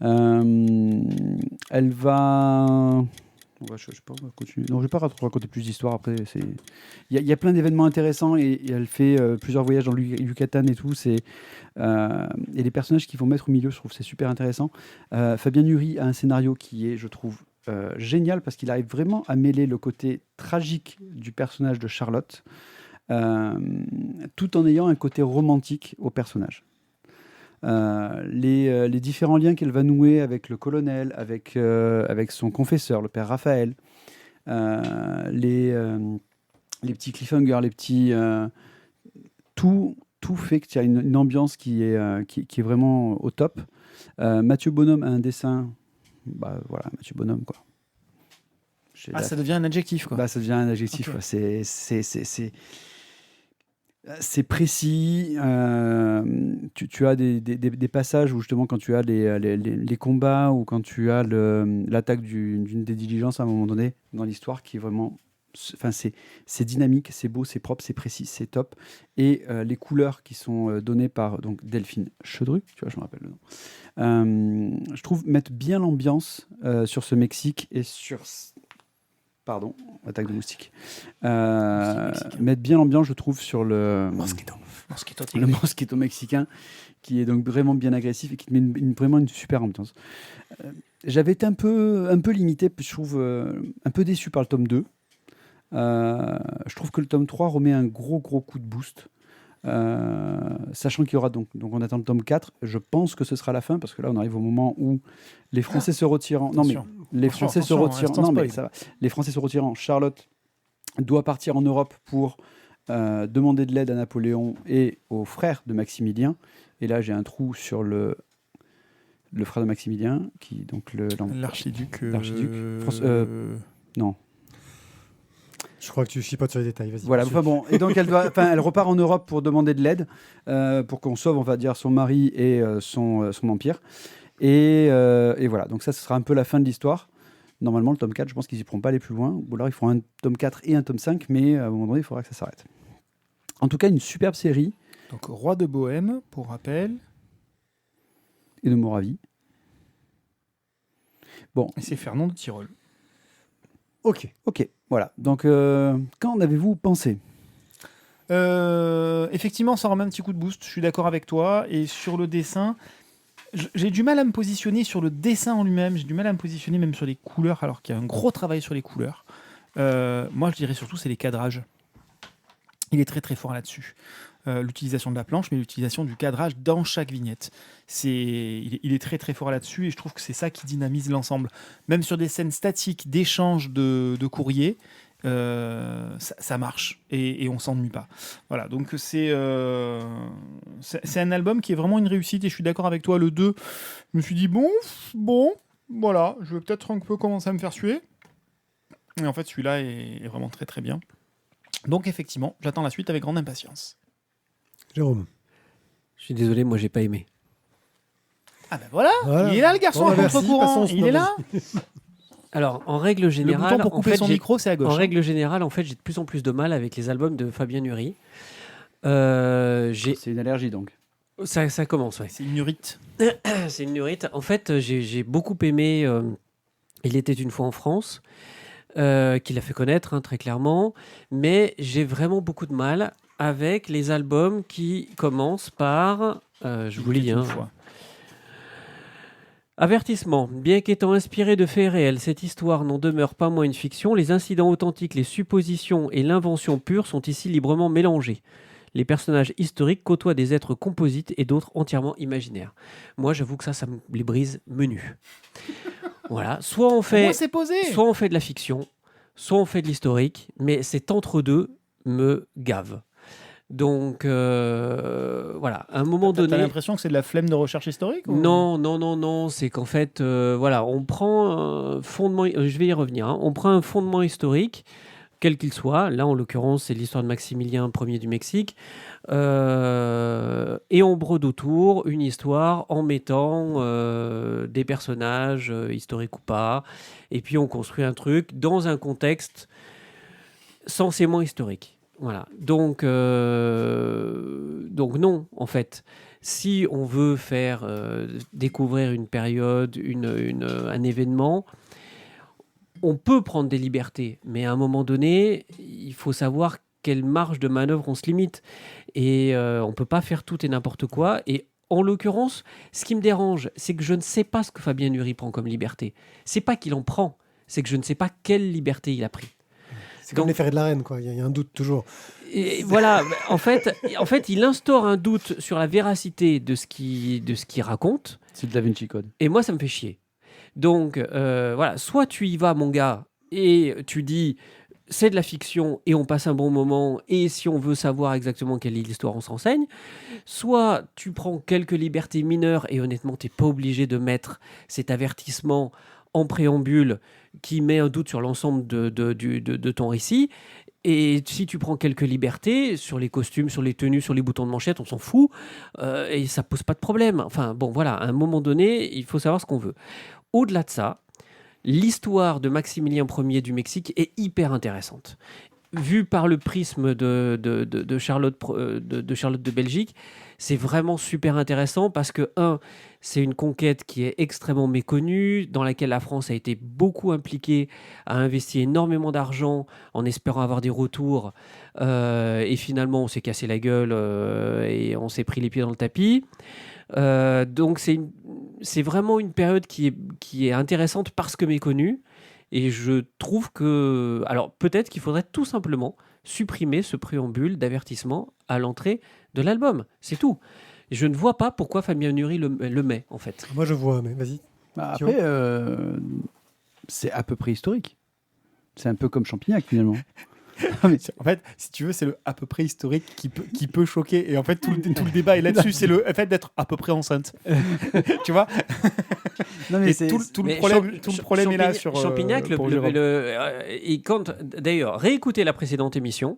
Elle va... je sais pas, on va continuer. Non, je ne vais pas raconter plus d'histoires. Après, il y a plein d'événements intéressants et elle fait plusieurs voyages dans le Yucatan et tout. Et les personnages qui vont mettre au milieu, je trouve c'est super intéressant. Fabien Nury a un scénario qui est, je trouve, génial parce qu'il arrive vraiment à mêler le côté tragique du personnage de Charlotte tout en ayant un côté romantique au personnage. Les différents liens qu'elle va nouer avec le colonel, avec son confesseur, le père Raphaël, les petits cliffhangers, les petits... tout fait que tu as une ambiance qui est vraiment au top. Mathieu Bonhomme a un dessin... voilà, Mathieu Bonhomme, quoi. Ça devient un adjectif, quoi. Ça devient un adjectif, okay. Quoi. C'est précis. Tu as des passages où justement quand tu as les combats ou quand tu as l'attaque d'une des diligences à un moment donné dans l'histoire qui est vraiment... c'est dynamique, c'est beau, c'est propre, c'est précis, c'est top. Et les couleurs qui sont données par donc, Delphine Chaudru, tu vois, je me rappelle le nom. Je trouve mettre bien l'ambiance sur ce Mexique et sur... Pardon, attaque de moustique. Mettre bien l'ambiance, je trouve, sur le mosquito mexicain, qui est donc vraiment bien agressif et qui te met vraiment une super ambiance. J'avais été un peu limité, je trouve, un peu déçu par le tome 2. Je trouve que le tome 3 remet un gros coup de boost. Sachant qu'il y aura donc on attend le tome 4, je pense que ce sera la fin parce que là on arrive au moment où les Français se retirant. Non mais les Français se retirant. Non mais ça va. Les Français se retirant. Charlotte doit partir en Europe pour demander de l'aide à Napoléon et aux frères de Maximilien. Et là j'ai un trou sur le frère de Maximilien qui donc l'archiduc. Non. Je crois que tu chipotes sur les détails. Vas-y. Voilà, enfin bon, et donc elle repart en Europe pour demander de l'aide, pour qu'on sauve, on va dire, son mari et son empire. Et voilà, donc ça, ce sera un peu la fin de l'histoire. Normalement, le tome 4, je pense qu'ils n'y pourront pas aller plus loin. Ou alors, ils feront un tome 4 et un tome 5, mais à un moment donné, il faudra que ça s'arrête. En tout cas, une superbe série. Donc, Roi de Bohème, pour rappel. Et de Moravie. Bon. Et c'est Fernand de Tyrol. Ok, voilà. Donc, qu'en avez-vous pensé ? Effectivement, ça remet un petit coup de boost. Je suis d'accord avec toi. Et sur le dessin, j'ai du mal à me positionner sur le dessin en lui-même. J'ai du mal à me positionner même sur les couleurs, alors qu'il y a un gros travail sur les couleurs. Moi, je dirais surtout, c'est les cadrages. Il est très très fort là-dessus. L'utilisation de la planche, mais l'utilisation du cadrage dans chaque vignette. Il est très très fort là-dessus et je trouve que c'est ça qui dynamise l'ensemble. Même sur des scènes statiques d'échange de courrier, ça marche et on s'ennuie pas. Voilà, donc c'est un album qui est vraiment une réussite et je suis d'accord avec toi. Le 2, je me suis dit bon, voilà, je vais peut-être un peu commencer à me faire suer. Et en fait, celui-là est vraiment très très bien. Donc effectivement, j'attends la suite avec grande impatience. Jérôme. Je suis désolé, moi j'ai pas aimé. Ah ben voilà, il est là le garçon à contre-courant, il est là. Alors, en règle générale, le bouton pour couper son micro, c'est à gauche. En règle générale, en fait, j'ai de plus en plus de mal avec les albums de Fabien Nury. C'est une allergie donc. Ça commence, ouais. C'est une nurite. C'est une nurite. En fait, j'ai beaucoup aimé Il était une fois en France, qu'il a fait connaître, très clairement. Mais j'ai vraiment beaucoup de mal avec les albums qui commencent par... je vous lis, Avertissement. Bien qu'étant inspiré de faits réels, cette histoire n'en demeure pas moins une fiction. Les incidents authentiques, les suppositions et l'invention pure sont ici librement mélangés. Les personnages historiques côtoient des êtres composites et d'autres entièrement imaginaires. Moi, j'avoue que ça me les brise menu. Voilà. Soit on fait de la fiction, soit on fait de l'historique, mais cet entre-deux me gave. Donc, voilà, à un moment donné... T'as l'impression que c'est de la flemme de recherche historique ou... Non, c'est qu'en fait, voilà, on prend un fondement... Je vais y revenir. On prend un fondement historique, quel qu'il soit. Là, en l'occurrence, c'est l'histoire de Maximilien Ier du Mexique. Et on brode autour une histoire en mettant des personnages, historiques ou pas. Et puis, on construit un truc dans un contexte censément historique. Voilà. Donc non, en fait. Si on veut faire découvrir une période, un événement, on peut prendre des libertés. Mais à un moment donné, il faut savoir quelle marge de manœuvre on se limite. Et on ne peut pas faire tout et n'importe quoi. Et en l'occurrence, ce qui me dérange, c'est que je ne sais pas ce que Fabien Nury prend comme liberté. C'est pas qu'il en prend, c'est que je ne sais pas quelle liberté il a pris. C'est comme les ferrets de la reine, quoi. Il y a un doute toujours. Et voilà, en fait, il instaure un doute sur la véracité de ce qu'il raconte. C'est de Da Vinci Code. Et moi, ça me fait chier. Donc, voilà, soit tu y vas, mon gars, et tu dis c'est de la fiction et on passe un bon moment, et si on veut savoir exactement quelle est l'histoire, on se renseigne. Soit tu prends quelques libertés mineures, et honnêtement, tu n'es pas obligé de mettre cet avertissement en préambule qui met un doute sur l'ensemble de ton récit. Et si tu prends quelques libertés sur les costumes, sur les tenues, sur les boutons de manchette, on s'en fout, et ça pose pas de problème. Enfin bon, voilà, à un moment donné, il faut savoir ce qu'on veut. Au-delà de ça, l'histoire de Maximilien Ier du Mexique est hyper intéressante. Vue par le prisme de Charlotte de Belgique, c'est vraiment super intéressant parce que, c'est une conquête qui est extrêmement méconnue, dans laquelle la France a été beaucoup impliquée, a investi énormément d'argent en espérant avoir des retours, et finalement on s'est cassé la gueule et on s'est pris les pieds dans le tapis. Donc c'est vraiment une période qui est intéressante parce que méconnue. Et je trouve que... Alors, peut-être qu'il faudrait tout simplement supprimer ce préambule d'avertissement à l'entrée de l'album. C'est tout. Je ne vois pas pourquoi Fabien Nury le met, en fait. Moi, je vois, mais vas-y. Après, c'est à peu près historique. C'est un peu comme Champignac, finalement. En fait, si tu veux, c'est le à peu près historique qui peut choquer. Et en fait, tout le débat est là-dessus. C'est le fait d'être à peu près enceinte. Tu vois. Non, mais Et tout le problème est là sur Champignac, pour Jérôme. il compte. D'ailleurs, réécoutez la précédente émission.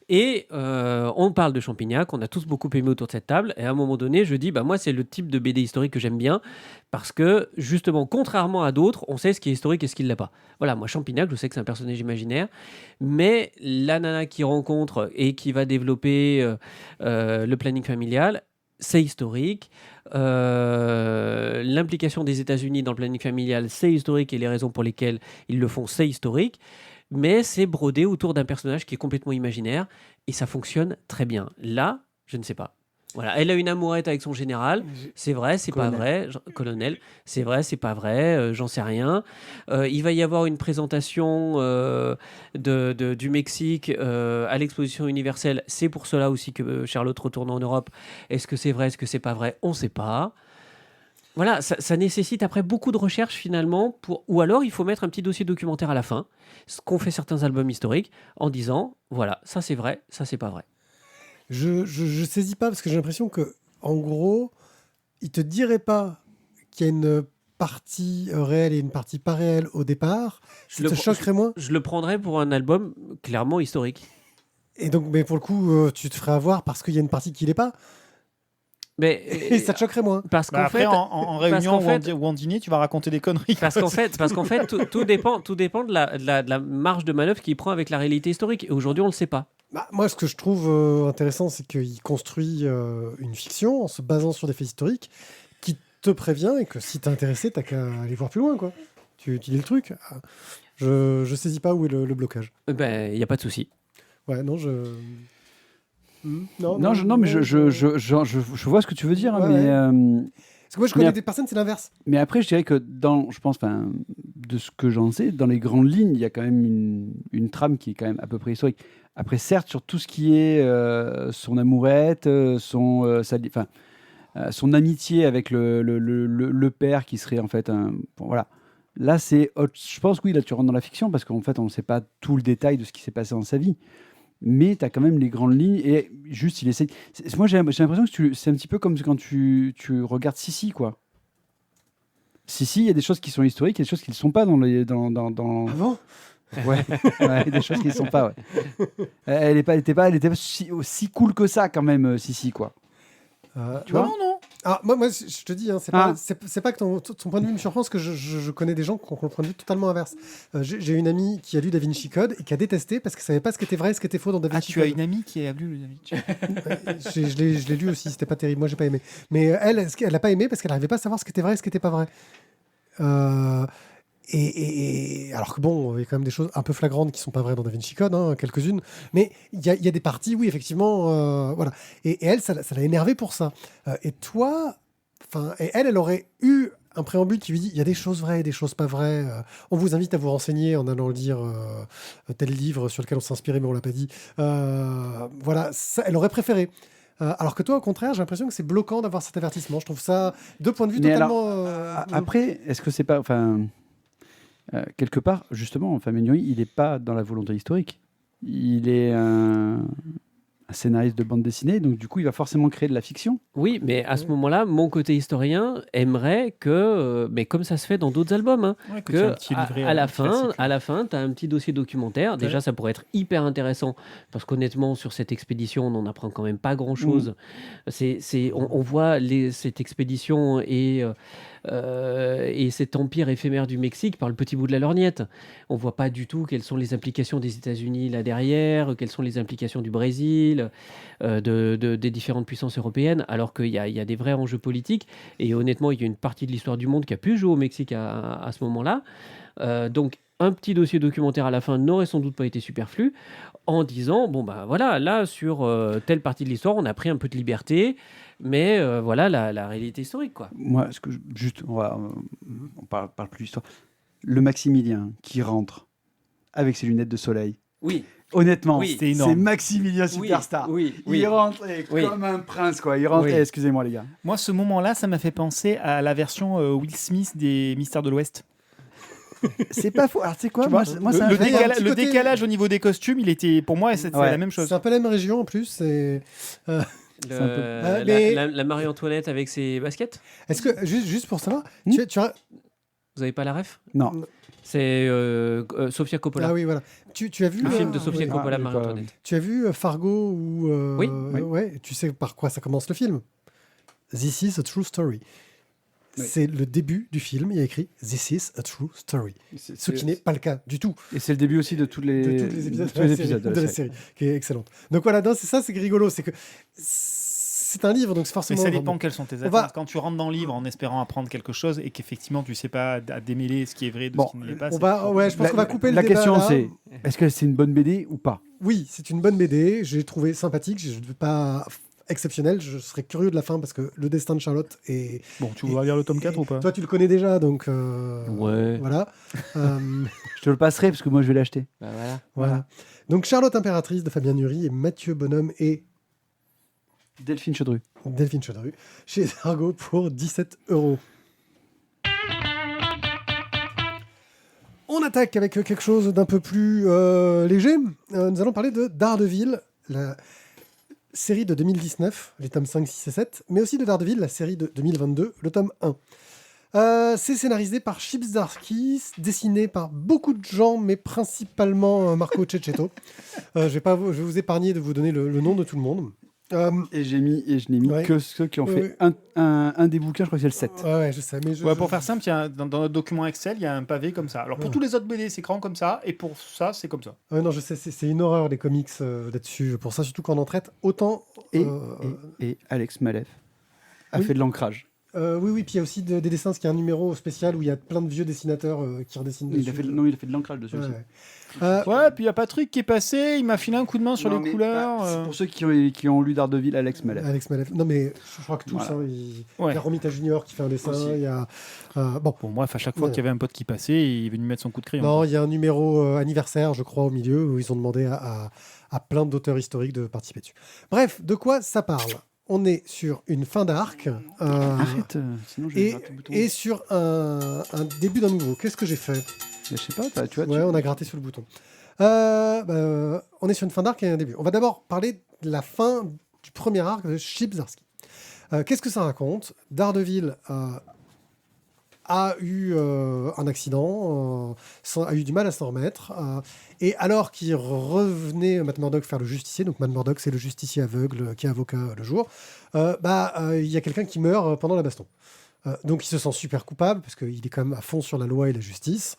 Et on parle de Champignac, on a tous beaucoup aimé autour de cette table. Et à un moment donné, je dis, moi, c'est le type de BD historique que j'aime bien. Parce que, justement, contrairement à d'autres, on sait ce qui est historique et ce qui ne l'est pas. Voilà, moi, Champignac, je sais que c'est un personnage imaginaire. Mais la nana qu'il rencontre et qui va développer le planning familial, c'est historique. L'implication des États-Unis dans le planning familial, c'est historique. Et les raisons pour lesquelles ils le font, c'est historique. Mais c'est brodé autour d'un personnage qui est complètement imaginaire et ça fonctionne très bien. Là, je ne sais pas. Voilà, elle a une amourette avec son général. C'est vrai, c'est pas vrai. Colonel, c'est vrai, c'est pas vrai. J'en sais rien. Il va y avoir une présentation du Mexique à l'exposition universelle. C'est pour cela aussi que Charlotte retourne en Europe. Est-ce que c'est vrai, est-ce que c'est pas vrai? On ne sait pas. Voilà, ça nécessite après beaucoup de recherches finalement, ou alors il faut mettre un petit dossier documentaire à la fin, ce qu'ont fait certains albums historiques, en disant, voilà, ça c'est vrai, ça c'est pas vrai. Je saisis pas parce que j'ai l'impression que, en gros, il te dirait pas qu'il y a une partie réelle et une partie pas réelle au départ. Ça te choquerait moins. Je le prendrais pour un album clairement historique. Et donc, mais pour le coup, tu te ferais avoir parce qu'il y a une partie qui l'est pas. Et ça te choquerait moins. Parce qu'en Après, fait, en réunion ou en dîner, tu vas raconter des conneries. Parce qu'en fait, tout dépend de la marge de manœuvre qu'il prend avec la réalité historique. Et aujourd'hui, on ne le sait pas. Moi, ce que je trouve intéressant, c'est qu'il construit une fiction en se basant sur des faits historiques qui te prévient et que si t'es intéressé, t'as qu'à aller voir plus loin, quoi. Tu dis le truc. Je saisis pas où est le blocage. Il n'y a pas de souci. Ouais, non, Non, mais je vois ce que tu veux dire, Ouais, mais parce que moi, je connais des personnes, c'est l'inverse. mais après, je dirais que je pense, de ce que j'en sais, dans les grandes lignes, il y a quand même une trame qui est quand même à peu près historique. Après, certes, sur tout ce qui est son amourette, son amitié avec le père qui serait en fait un... Bon, voilà. Là, je pense que oui, là, tu rentres dans la fiction parce qu'en fait, on ne sait pas tout le détail de ce qui s'est passé dans sa vie. Mais tu as quand même les grandes lignes et juste, il essaie... Moi, j'ai l'impression que c'est un petit peu comme quand tu regardes Sissi, quoi. Sissi, il y a des choses qui sont historiques, il y a des choses qui ne le sont pas dans... Ah bon ? Ouais, des choses qui ne sont pas, ouais. Elle était pas aussi cool que ça, quand même, Sissi, quoi. Tu vois ? Non. Ah, moi, je te dis, hein, c'est pas que ton point de vue me surprend, parce que je connais des gens qui ont le point de vue totalement inverse. J'ai une amie qui a lu Da Vinci Code et qui a détesté parce qu'elle savait pas ce qui était vrai et ce qui était faux dans Da Vinci Code. Tu as une amie qui a lu le Da Vinci Je l'ai lu aussi, c'était pas terrible. Moi, j'ai pas aimé. Mais elle a pas aimé parce qu'elle n'arrivait pas à savoir ce qui était vrai et ce qui était pas vrai. Et alors que bon, il y a quand même des choses un peu flagrantes qui sont pas vraies dans Da Vinci Code, hein, quelques-unes. Mais il y a des parties, oui, effectivement, voilà. Et elle, ça l'a énervé pour ça. Et toi, elle aurait eu un préambule qui lui dit il y a des choses vraies et des choses pas vraies. On vous invite à vous renseigner en allant lire tel livre sur lequel on s'est inspiré, mais on l'a pas dit. Voilà, ça, elle aurait préféré. Alors que toi, au contraire, j'ai l'impression que c'est bloquant d'avoir cet avertissement. Je trouve ça, deux points de vue totalement... après, est-ce que c'est pas... quelque part, justement, Mignoni, il n'est pas dans la volonté historique. Il est un scénariste de bande dessinée, donc du coup, il va forcément créer de la fiction. Oui, mais à ce moment-là, mon côté historien aimerait que, mais comme ça se fait dans d'autres albums, hein, à la fin, tu as un petit dossier documentaire. Déjà, ça pourrait être hyper intéressant, parce qu'honnêtement, sur cette expédition, on n'en apprend quand même pas grand-chose. On voit cette expédition et cet empire éphémère du Mexique par le petit bout de la lorgnette. On voit pas du tout quelles sont les implications des États-Unis là derrière, quelles sont les implications du Brésil, des différentes puissances européennes, alors qu'il y a des vrais enjeux politiques. Et honnêtement, il y a une partie de l'histoire du monde qui a pu jouer au Mexique à ce moment-là. Donc, un petit dossier documentaire à la fin n'aurait sans doute pas été superflu, en disant, voilà, là, sur telle partie de l'histoire, on a pris un peu de liberté, mais voilà la réalité historique, quoi. Moi, on parle plus d'histoire. Le Maximilien qui rentre avec ses lunettes de soleil. Oui. Honnêtement, c'était énorme. C'est Maximilien Superstar. Oui. Il rentrait comme un prince, quoi. Il rentrait, excusez-moi les gars. Moi, ce moment-là, ça m'a fait penser à la version Will Smith des Mystères de l'Ouest. C'est pas faux. Alors, tu sais quoi, Tu moi, vois, moi, ça le, me fait- décala- petit le côté- décalage au niveau des costumes, il était, pour moi, c'était Ouais. la même chose. C'est un peu la même région en plus. C'est un peu- mais- La Marie-Antoinette avec ses baskets. Est-ce que, juste pour savoir, Hmm tu as... Vous avez pas la ref? Non. C'est Sofia Coppola. Ah oui, voilà. Tu as vu... Le film de Sofia oui. Coppola, mais pas- Marie-Antoinette. Tu as vu Fargo ou... Oui. Oui. Ouais, tu sais par quoi ça commence le film? This is a true story. Oui. C'est le début du film, il y a écrit This is a true story. Ce qui n'est pas le cas du tout Et c'est le début aussi de tous les, de tous les épisodes, de tous les épisodes de la série, qui est excellente. Donc voilà, non, c'est ça, c'est rigolo, c'est que c'est un livre, donc c'est Mais forcément... ça dépend quelles sont tes On attentes. va- Quand tu rentres dans le livre en espérant apprendre quelque chose et qu'effectivement tu sais pas à démêler ce qui est vrai de Bon, ce qui ne l'est pas. On c'est va, différent. ouais, je pense qu'on va couper La le débat question, là. c'est est-ce que c'est une bonne BD ou pas? Oui, c'est une bonne BD, j'ai trouvé sympathique, je ne veux pas exceptionnel, je serais curieux de la fin parce que le destin de Charlotte est... Bon, tu voudras lire le tome 4 ou pas? Toi, tu le connais déjà, donc... Ouais. Voilà. Euh, Je te le passerai parce que moi je vais l'acheter. Bah voilà. voilà. Donc Charlotte Impératrice de Fabien Nury et Mathieu Bonhomme et Delphine Chaudru. Delphine Chaudru chez Argo pour 17 €. On attaque avec quelque chose d'un peu plus léger. Nous allons parler de Daredevil, la série de 2019, les tomes 5, 6 et 7, mais aussi de Daredevil, la série de 2022, le tome 1. C'est scénarisé par Chip Zdarsky, dessiné par beaucoup de gens, mais principalement Marco Cecchetto. Je vais vous épargner de vous donner le nom de tout le monde. Et je n'ai mis Ouais. que ceux qui ont Ouais. fait un des bouquins, je crois que c'est le 7. Ouais, je sais, mais Ouais, pour faire simple, dans notre document Excel, il y a un pavé comme ça. Alors pour Ouais. tous les autres BD, c'est grand comme ça, et pour ça, c'est comme ça. Ouais, non, je sais, c'est une horreur les comics là-dessus. Pour ça, surtout quand on en traite autant. Et Alex Maleff a Oui. fait de l'ancrage. Oui, puis il y a aussi des dessins, parce qu'il y a un numéro spécial où il y a plein de vieux dessinateurs qui redessinent Il dessus. a fait de l'ancrage dessus Ouais, aussi. ouais. Ouais, puis il y a Patrick qui est passé, il m'a filé un coup de main sur Non, les mais, couleurs. bah, c'est pour ceux qui ont lu Daredevil, Alex Maleff. Alex Maleff. Non, mais je crois que tous. Voilà. Hein, il Ouais. y a Romita Junior qui fait un dessin. Aussi. Il y a. Bon. Bon, bref, à chaque fois Ouais. qu'il y avait un pote qui passait, il est venu mettre son coup de crayon. Non, il y a un numéro anniversaire, je crois, au milieu, où ils ont demandé à plein d'auteurs historiques de participer dessus. Bref, de quoi ça parle? On est sur une fin d'arc. Arrête, sinon je vais Et, gratter le bouton. et sur un début d'un nouveau. Qu'est-ce que j'ai fait? Je sais pas, tu vois. Ouais, on a gratté sur le bouton. On est sur une fin d'arc et un début. On va d'abord parler de la fin du premier arc de Chip Zdarsky. Qu'est-ce que ça raconte? Daredevil a eu un accident, a eu du mal à s'en remettre. Et alors qu'il revenait Matt Murdock faire le justicier, donc Matt Murdock c'est le justicier aveugle qui est avocat le jour, il y a quelqu'un qui meurt pendant la baston. Donc il se sent super coupable parce qu'il est quand même à fond sur la loi et la justice.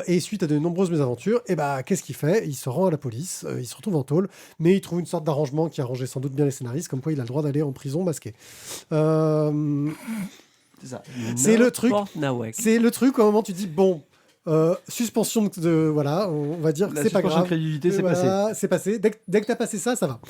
Et suite à de nombreuses mésaventures, qu'est-ce qu'il fait? Il se rend à la police, il se retrouve en tôle, mais il trouve une sorte d'arrangement qui arrangeait sans doute bien les scénaristes, comme quoi il a le droit d'aller en prison masqué. C'est ça. C'est le truc. N'importe Nawak. C'est le truc au moment où tu dis bon, suspension voilà, on va dire que La c'est pas suspension de grave. crédibilité, c'est passé. Voilà, c'est passé. Dès que t'as passé ça, ça va.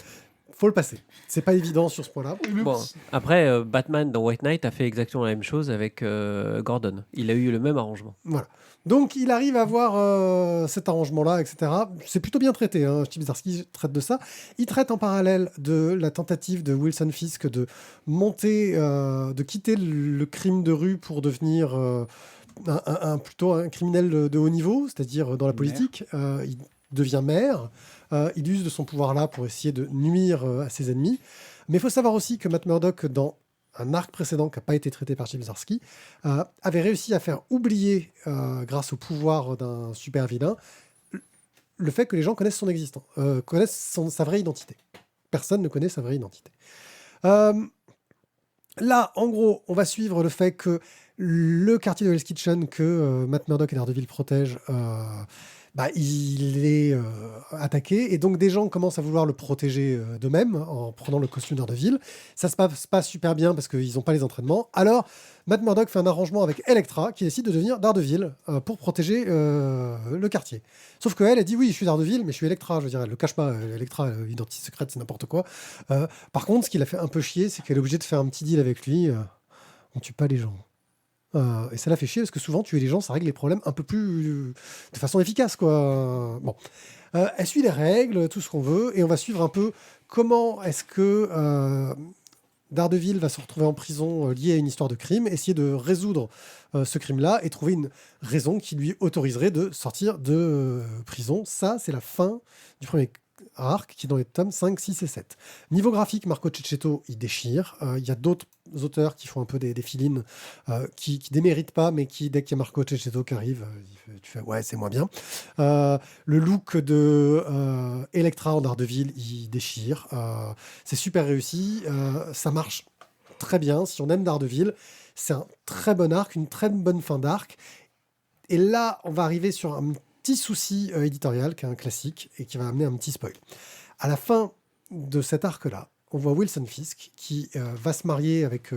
Faut le passer. C'est pas évident sur ce point-là. Bon, après, Batman dans White Knight a fait exactement la même chose avec Gordon. Il a eu le même arrangement. Voilà. Donc il arrive à avoir cet arrangement-là, etc. C'est plutôt bien traité. Chip Zdarsky traite de ça. Il traite en parallèle de la tentative de Wilson Fisk de monter, de quitter le crime de rue pour devenir plutôt un criminel de haut niveau, c'est-à-dire dans la politique. Il devient maire. Il use de son pouvoir-là pour essayer de nuire à ses ennemis. Mais il faut savoir aussi que Matt Murdock, dans un arc précédent qui n'a pas été traité par Chip Zdarsky, avait réussi à faire oublier, grâce au pouvoir d'un super vilain, le fait que les gens connaissent son existence, connaissent sa vraie identité. Personne ne connaît sa vraie identité. Là, en gros, on va suivre le fait que le quartier de Hell's Kitchen que Matt Murdock et Daredevil protègent, il est attaqué, et donc des gens commencent à vouloir le protéger d'eux-mêmes en prenant le costume Daredevil. Ça se passe pas super bien parce qu'ils n'ont pas les entraînements. Alors, Matt Murdock fait un arrangement avec Elektra qui décide de devenir Daredevil pour protéger le quartier. Sauf qu'elle, elle dit oui, je suis Daredevil, mais je suis Elektra. Je veux dire, elle le cache pas. Elektra, identité secrète, c'est n'importe quoi. Par contre, ce qui l'a fait un peu chier, c'est qu'elle est obligée de faire un petit deal avec lui. On tue pas les gens. Et ça la fait chier parce que souvent tuer les gens ça règle les problèmes un peu plus de façon efficace quoi. Bon, elle suit les règles, tout ce qu'on veut, et on va suivre un peu comment est-ce que Daredevil va se retrouver en prison lié à une histoire de crime, essayer de résoudre ce crime-là et trouver une raison qui lui autoriserait de sortir de prison. Ça, c'est la fin du premier arc qui est dans les tomes 5, 6 et 7. Niveau graphique, Marco Cecchetto, il déchire. Il y a d'autres auteurs qui font un peu des fill-in qui déméritent pas, mais qui, dès qu'il y a Marco Cecchetto qui arrive, tu fais ouais, c'est moins bien. Le look de Elektra en Daredevil, il déchire. C'est super réussi. Ça marche très bien. Si on aime Daredevil, c'est un très bon arc, une très bonne fin d'arc. Et là, on va arriver sur un petit souci éditorial, qui est un classique, et qui va amener un petit spoil. À la fin de cet arc-là, on voit Wilson Fisk qui va se marier avec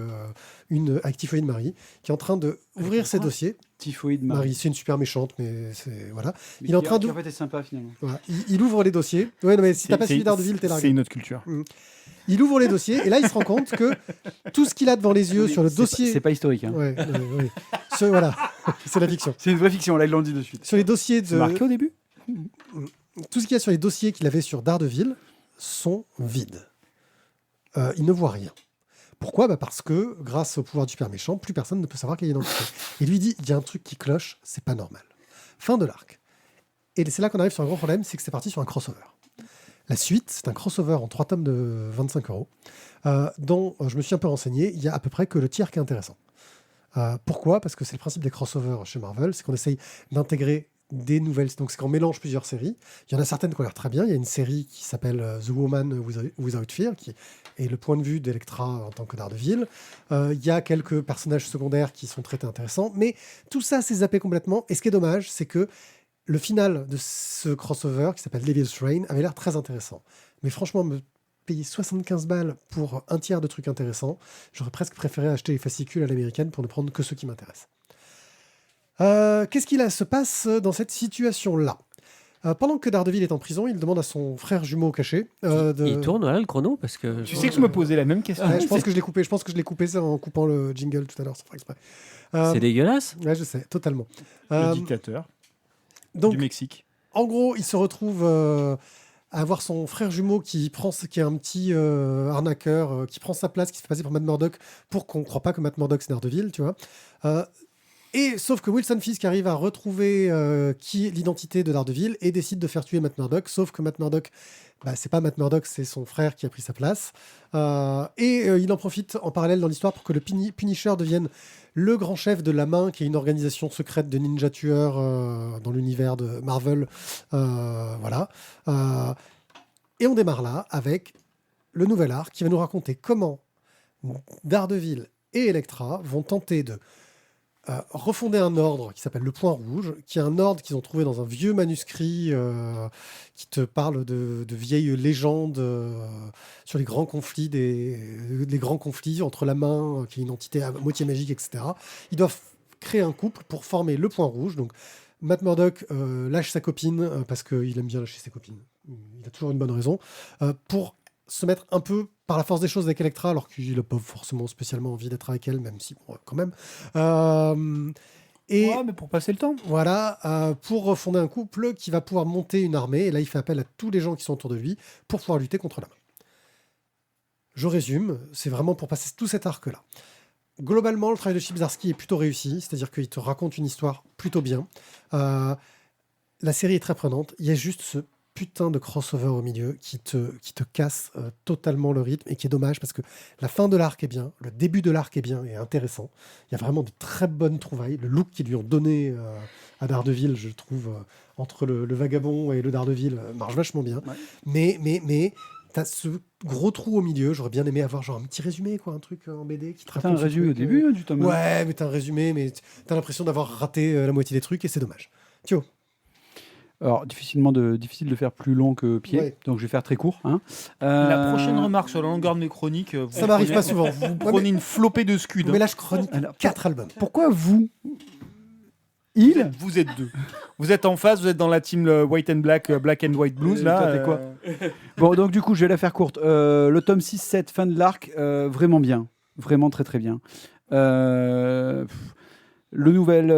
Typhoïde Marie, qui est en train d'ouvrir ses dossiers. Typhoïde Marie. C'est une super méchante, mais c'est... Voilà. Mais il est en train qui en fait est sympa, finalement. Voilà. Il ouvre les dossiers. Ouais, non, mais si t'as pas suivi Daredevil, t'es largué. C'est une autre culture. Il ouvre les dossiers, et là, il se rend compte que tout ce qu'il a devant les yeux sur le dossier... C'est pas historique. Hein. Ouais. Voilà, c'est la fiction. C'est une vraie fiction, là, ils l'ont dit de suite. Sur les dossiers de... C'est marqué au début. Tout ce qu'il y a sur les dossiers qu'il avait sur Daredevil sont vides. Il ne voit rien. Pourquoi ? Parce que, grâce au pouvoir du super méchant, plus personne ne peut savoir quelle identité. Et lui dit, il y a un truc qui cloche, c'est pas normal. Fin de l'arc. Et c'est là qu'on arrive sur un gros problème, c'est que c'est parti sur un crossover. La suite, c'est un crossover en 3 tomes de 25 €, dont je me suis un peu renseigné, il y a à peu près que le tiers qui est intéressant. Pourquoi ? Parce que c'est le principe des crossovers chez Marvel, c'est qu'on essaye d'intégrer des nouvelles... Donc c'est qu'on mélange plusieurs séries. Il y en a certaines qui ont l'air très bien. Il y a une série qui s'appelle The Woman Without Fear, qui est le point de vue d'Elektra en tant que Daredevil. Il y a quelques personnages secondaires qui sont traités intéressants, mais tout ça, c'est zappé complètement. Et ce qui est dommage, c'est que le final de ce crossover, qui s'appelle Devil's Reign, avait l'air très intéressant. Mais franchement, me payer 75 balles pour un tiers de trucs intéressants, j'aurais presque préféré acheter les fascicules à l'américaine pour ne prendre que ceux qui m'intéressent. Qu'est-ce qu'il se passe dans cette situation-là ? Pendant que Daredevil est en prison, il demande à son frère jumeau caché... Il tourne voilà, le chrono parce que... Tu sais que je me posais la même question. Je pense que je l'ai coupé ça en coupant le jingle tout à l'heure, sans faire exprès. C'est dégueulasse. Ouais, je sais, totalement. Le dictateur du Mexique. En gros, il se retrouve à avoir son frère jumeau qui est un petit arnaqueur, qui prend sa place, qui se fait passer pour Matt Murdock pour qu'on ne croit pas que Matt Murdock c'est Daredevil, tu vois. Et sauf que Wilson Fisk arrive à retrouver l'identité de Daredevil et décide de faire tuer Matt Murdock. Sauf que Matt Murdock, c'est pas Matt Murdock, c'est son frère qui a pris sa place. Il en profite en parallèle dans l'histoire pour que le Punisher devienne le grand chef de la Main, qui est une organisation secrète de ninja tueurs dans l'univers de Marvel. Voilà. Et on démarre là avec le nouvel arc qui va nous raconter comment Daredevil et Elektra vont tenter de refonder un ordre qui s'appelle le Point Rouge, qui est un ordre qu'ils ont trouvé dans un vieux manuscrit qui te parle de vieilles légendes sur les grands conflits, les grands conflits entre la Main, qui est une entité à moitié magique, etc. Ils doivent créer un couple pour former le Point Rouge. Donc, Matt Murdock lâche sa copine parce qu'il aime bien lâcher ses copines. Il a toujours une bonne raison. Pour se mettre un peu par la force des choses avec Elektra, alors qu'il n'a pas forcément spécialement envie d'être avec elle, même si, bon, quand même. Mais pour passer le temps. Voilà, pour fonder un couple qui va pouvoir monter une armée. Et là, il fait appel à tous les gens qui sont autour de lui pour pouvoir lutter contre la Main. Je résume, c'est vraiment pour passer tout cet arc-là. Globalement, le travail de Chip Zdarsky est plutôt réussi, c'est-à-dire qu'il te raconte une histoire plutôt bien. La série est très prenante. Il y a juste ce putain de crossover au milieu qui te casse totalement le rythme et qui est dommage parce que la fin de l'arc est bien, le début de l'arc est bien et intéressant. Il y a vraiment de très bonnes trouvailles. Le look qu'ils lui ont donné à Daredevil, je trouve, entre le vagabond et le Daredevil, marche vachement bien. Ouais. Mais t'as ce gros trou au milieu. J'aurais bien aimé avoir genre un petit résumé, quoi, un truc en BD qui te raconte. T'as un résumé au début du tome. Ouais, mais t'as un résumé, mais t'as l'impression d'avoir raté la moitié des trucs et c'est dommage. Thio. Alors, difficile de faire plus long que pied, donc je vais faire très court. Hein. La prochaine remarque sur la longueur de mes chroniques, ça m'arrive pas souvent. Vous prenez une flopée de scuds. Mais là, je chronique 4 albums. Pourquoi vous Vous êtes deux. Vous êtes en face, vous êtes dans la team White and Black, Black and White Blues. Là, toi, t'es quoi Bon, donc du coup, je vais la faire courte. Le tome 6-7, fin de l'arc, vraiment bien. Vraiment très très bien. Le nouvel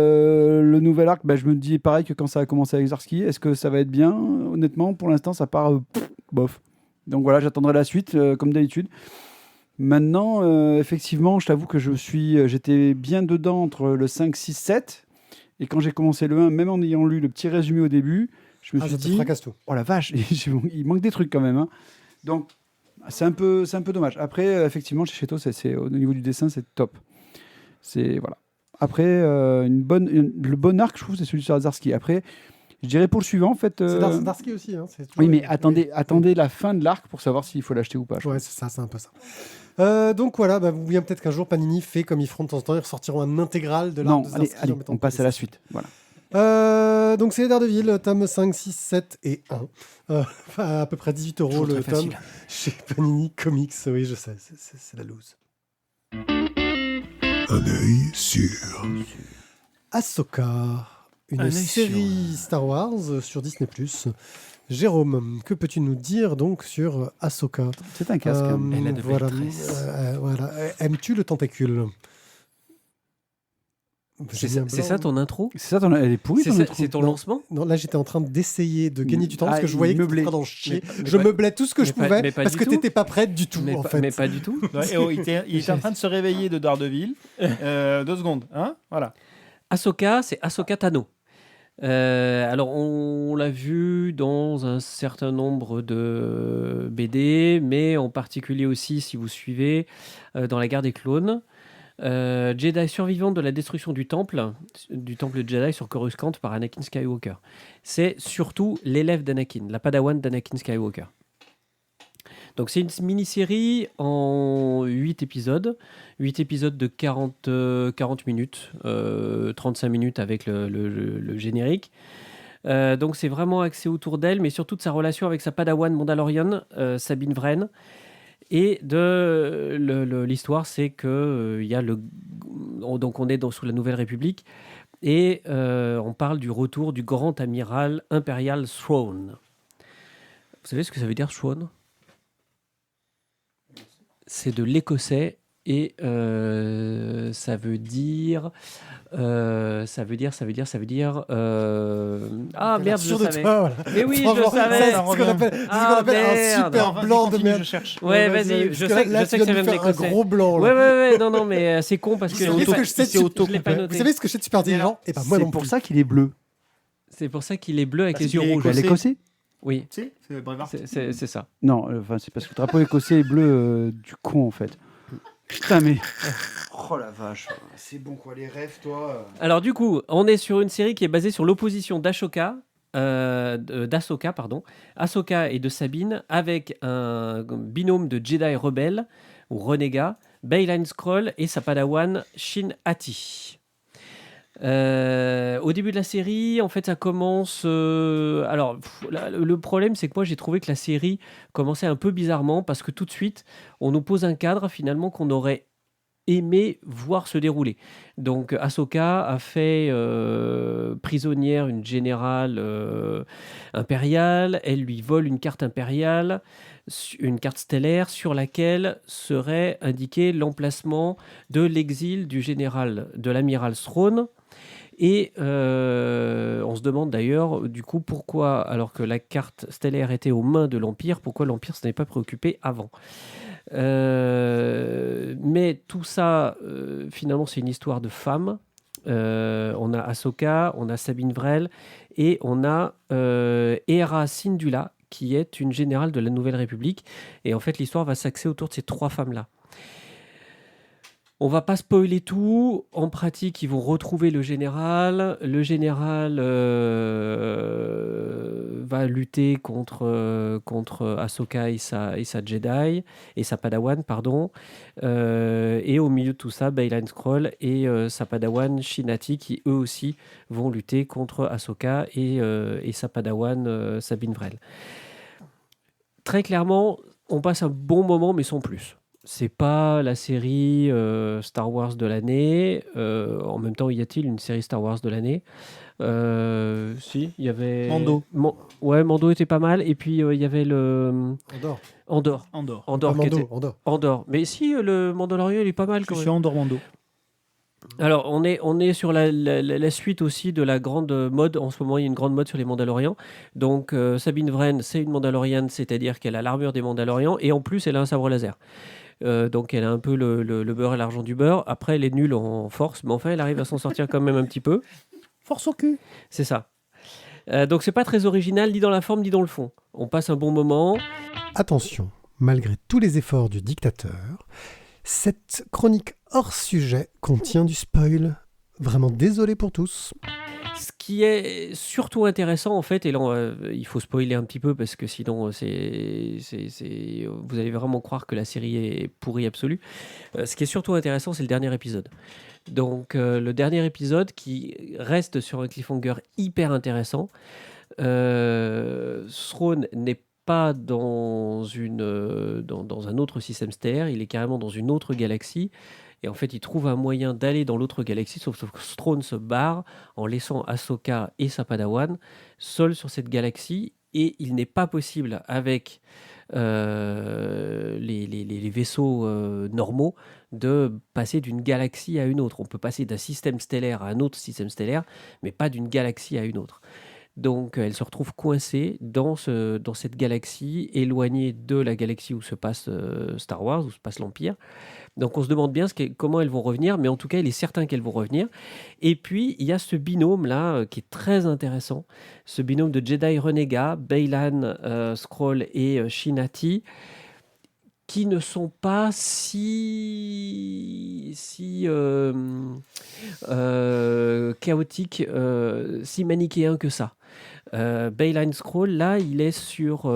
arc, je me dis pareil que quand ça a commencé avec Zdarsky. Est-ce que ça va être bien ? Honnêtement, pour l'instant, ça part bof. Donc voilà, j'attendrai la suite, comme d'habitude. Maintenant, effectivement, je t'avoue que j'étais bien dedans entre le 5, 6, 7. Et quand j'ai commencé le 1, même en ayant lu le petit résumé au début, je me suis ça te dit, fracasse tout. oh la vache, il manque des trucs quand même. Hein. Donc, c'est un peu dommage. Après, effectivement, chez Cheto, au niveau du dessin, c'est top. Voilà. Après, le bon arc, je trouve, c'est celui sur Zdarsky. Après, je dirais pour le suivant, en fait. C'est Zdarsky aussi. Hein, oui, mais attendez la fin de l'arc pour savoir s'il faut l'acheter ou pas. Ouais, c'est ça, c'est un peu ça. Donc voilà, vous voyez peut-être qu'un jour Panini fait comme ils feront de temps en temps, ils ressortiront un intégral de l'arc de Zdarsky. Allez, on passe à la suite. Voilà. Donc c'est les Daredevil, tome 5, 6, 7 et 1. À peu près 18 € le tome chez Panini Comics. Oui, je sais, c'est la loose. Un œil sur Ahsoka, une série Star Wars sur Disney+. Jérôme, que peux-tu nous dire donc sur Ahsoka ? C'est un casque. Elle a de belles tresses. Voilà. Aimes-tu le tentacule ? C'est ça ton intro ? C'est ça, elle est pourrie. C'est ton lancement ? Non, là j'étais en train d'essayer de gagner du temps parce que je il voyais que tu meublait. étais en train d'en chier. Je meublais tout ce que je pouvais parce que tu n'étais pas prête du tout en fait. Mais pas du tout. Il était en train de se réveiller de Daredevil. 2 secondes, hein, voilà. Ahsoka, c'est Ahsoka Tano. Alors, on l'a vu dans un certain nombre de BD, mais en particulier aussi, si vous suivez, dans la guerre des clones. Jedi survivante de la destruction du temple Jedi sur Coruscant par Anakin Skywalker. C'est surtout l'élève d'Anakin, la padawan d'Anakin Skywalker. Donc c'est une mini-série en 8 épisodes. 8 épisodes de 40 minutes, 35 minutes avec le générique. Donc c'est vraiment axé autour d'elle, mais surtout de sa relation avec sa padawan mandalorienne, Sabine Wren. Et l'histoire, c'est que donc on est sous la Nouvelle République et on parle du retour du grand amiral impérial Thrawn. Vous savez ce que ça veut dire, Thrawn ? C'est de l'écossais et ça veut dire. Ah merde, je savais. Voilà. Mais oui, je savais. C'est ce qu'on appelle un super blanc de merde. Je cherche. Ouais, vas-y, je sais que ça vient de l'écossais. Un gros blanc. Là. Ouais, non, mais c'est con parce que Vous savez je l'ai pas vous noté. savez ce que je sais de super intelligent ? Et ben moi non C'est pour plus. ça qu'il est bleu. C'est pour ça qu'il est bleu avec les yeux qu'il est rouges. écossais. L'écossais ? Oui, Si, c'est Brevard. c'est ça. Non, c'est parce que le drapeau écossais est bleu du con en fait. Putain mais. Oh la vache, c'est bon quoi les rêves toi. Alors du coup, on est sur une série qui est basée sur l'opposition d'Ahsoka, Ahsoka et de Sabine, avec un binôme de Jedi rebelles ou renégats, Baylan Skoll et sa padawan Shin Hati. Au début de la série, en fait, ça commence. Le problème, c'est que moi, j'ai trouvé que la série commençait un peu bizarrement parce que tout de suite, on nous pose un cadre finalement qu'on aurait aimé voir se dérouler. Donc, Ahsoka a fait prisonnière une générale impériale. Elle lui vole une carte impériale, une carte stellaire sur laquelle serait indiqué l'emplacement de l'exil du général, de l'amiral Thrawn. Et on se demande d'ailleurs, du coup, pourquoi, alors que la carte stellaire était aux mains de l'Empire, pourquoi l'Empire s'en est pas préoccupé avant. Mais tout ça, finalement, c'est une histoire de femmes. On a Ahsoka, on a Sabine Wren et on a Hera Syndulla, qui est une générale de la Nouvelle République. Et en fait, l'histoire va s'axer autour de ces 3 femmes-là. On va pas spoiler tout. En pratique, ils vont retrouver le général. Le général va lutter contre Ahsoka et sa Jedi et sa Padawan, pardon. Et au milieu de tout ça, Baylan Skoll et sa Padawan Shin Hati qui eux aussi vont lutter contre Ahsoka et sa Padawan Sabine Wren. Très clairement, on passe un bon moment, mais sans plus. C'est pas la série Star Wars de l'année. En même temps, y a-t-il une série Star Wars de l'année ? Si, il y avait... Mando. Mando était pas mal. Et puis, il y avait le... Andorre. Andorre. Mais si, le Mandalorian, il est pas mal quand même. Je suis Andorre Mando. Alors, on est sur la suite aussi de la grande mode. En ce moment, il y a une grande mode sur les Mandalorians. Donc, Sabine Wren, c'est une Mandalorienne, c'est-à-dire qu'elle a l'armure des Mandalorians et en plus, elle a un sabre laser. Donc elle a un peu le beurre et l'argent du beurre. Après, elle est nulle en force, mais enfin, elle arrive à s'en sortir quand même un petit peu. Force au cul. C'est ça. Donc c'est pas très original, ni dans la forme, ni dans le fond. On passe un bon moment. Attention, malgré tous les efforts du dictateur, cette chronique hors sujet contient du spoil. Vraiment désolé pour tous. Ce qui est surtout intéressant, en fait, et là, il faut spoiler un petit peu parce que sinon, vous allez vraiment croire que la série est pourrie absolue. Ce qui est surtout intéressant, c'est le dernier épisode. Donc, le dernier épisode qui reste sur un cliffhanger hyper intéressant. Thrawn n'est pas dans un autre système stellaire, il est carrément dans une autre galaxie. Et en fait, il trouve un moyen d'aller dans l'autre galaxie, sauf que Thrawn se barre en laissant Ahsoka et sa Padawan seuls sur cette galaxie. Et il n'est pas possible, avec les vaisseaux normaux, de passer d'une galaxie à une autre. On peut passer d'un système stellaire à un autre système stellaire, mais pas d'une galaxie à une autre. Donc, elle se retrouve coincée dans cette galaxie, éloignée de la galaxie où se passe Star Wars, où se passe l'Empire. Donc, on se demande bien comment elles vont revenir, mais en tout cas, il est certain qu'elles vont revenir. Et puis, il y a ce binôme-là qui est très intéressant, ce binôme de Jedi renégats, Baylan Skoll et Shin-Hati, qui ne sont pas si chaotiques, si manichéens que ça. Baylan Skoll, là, il est sur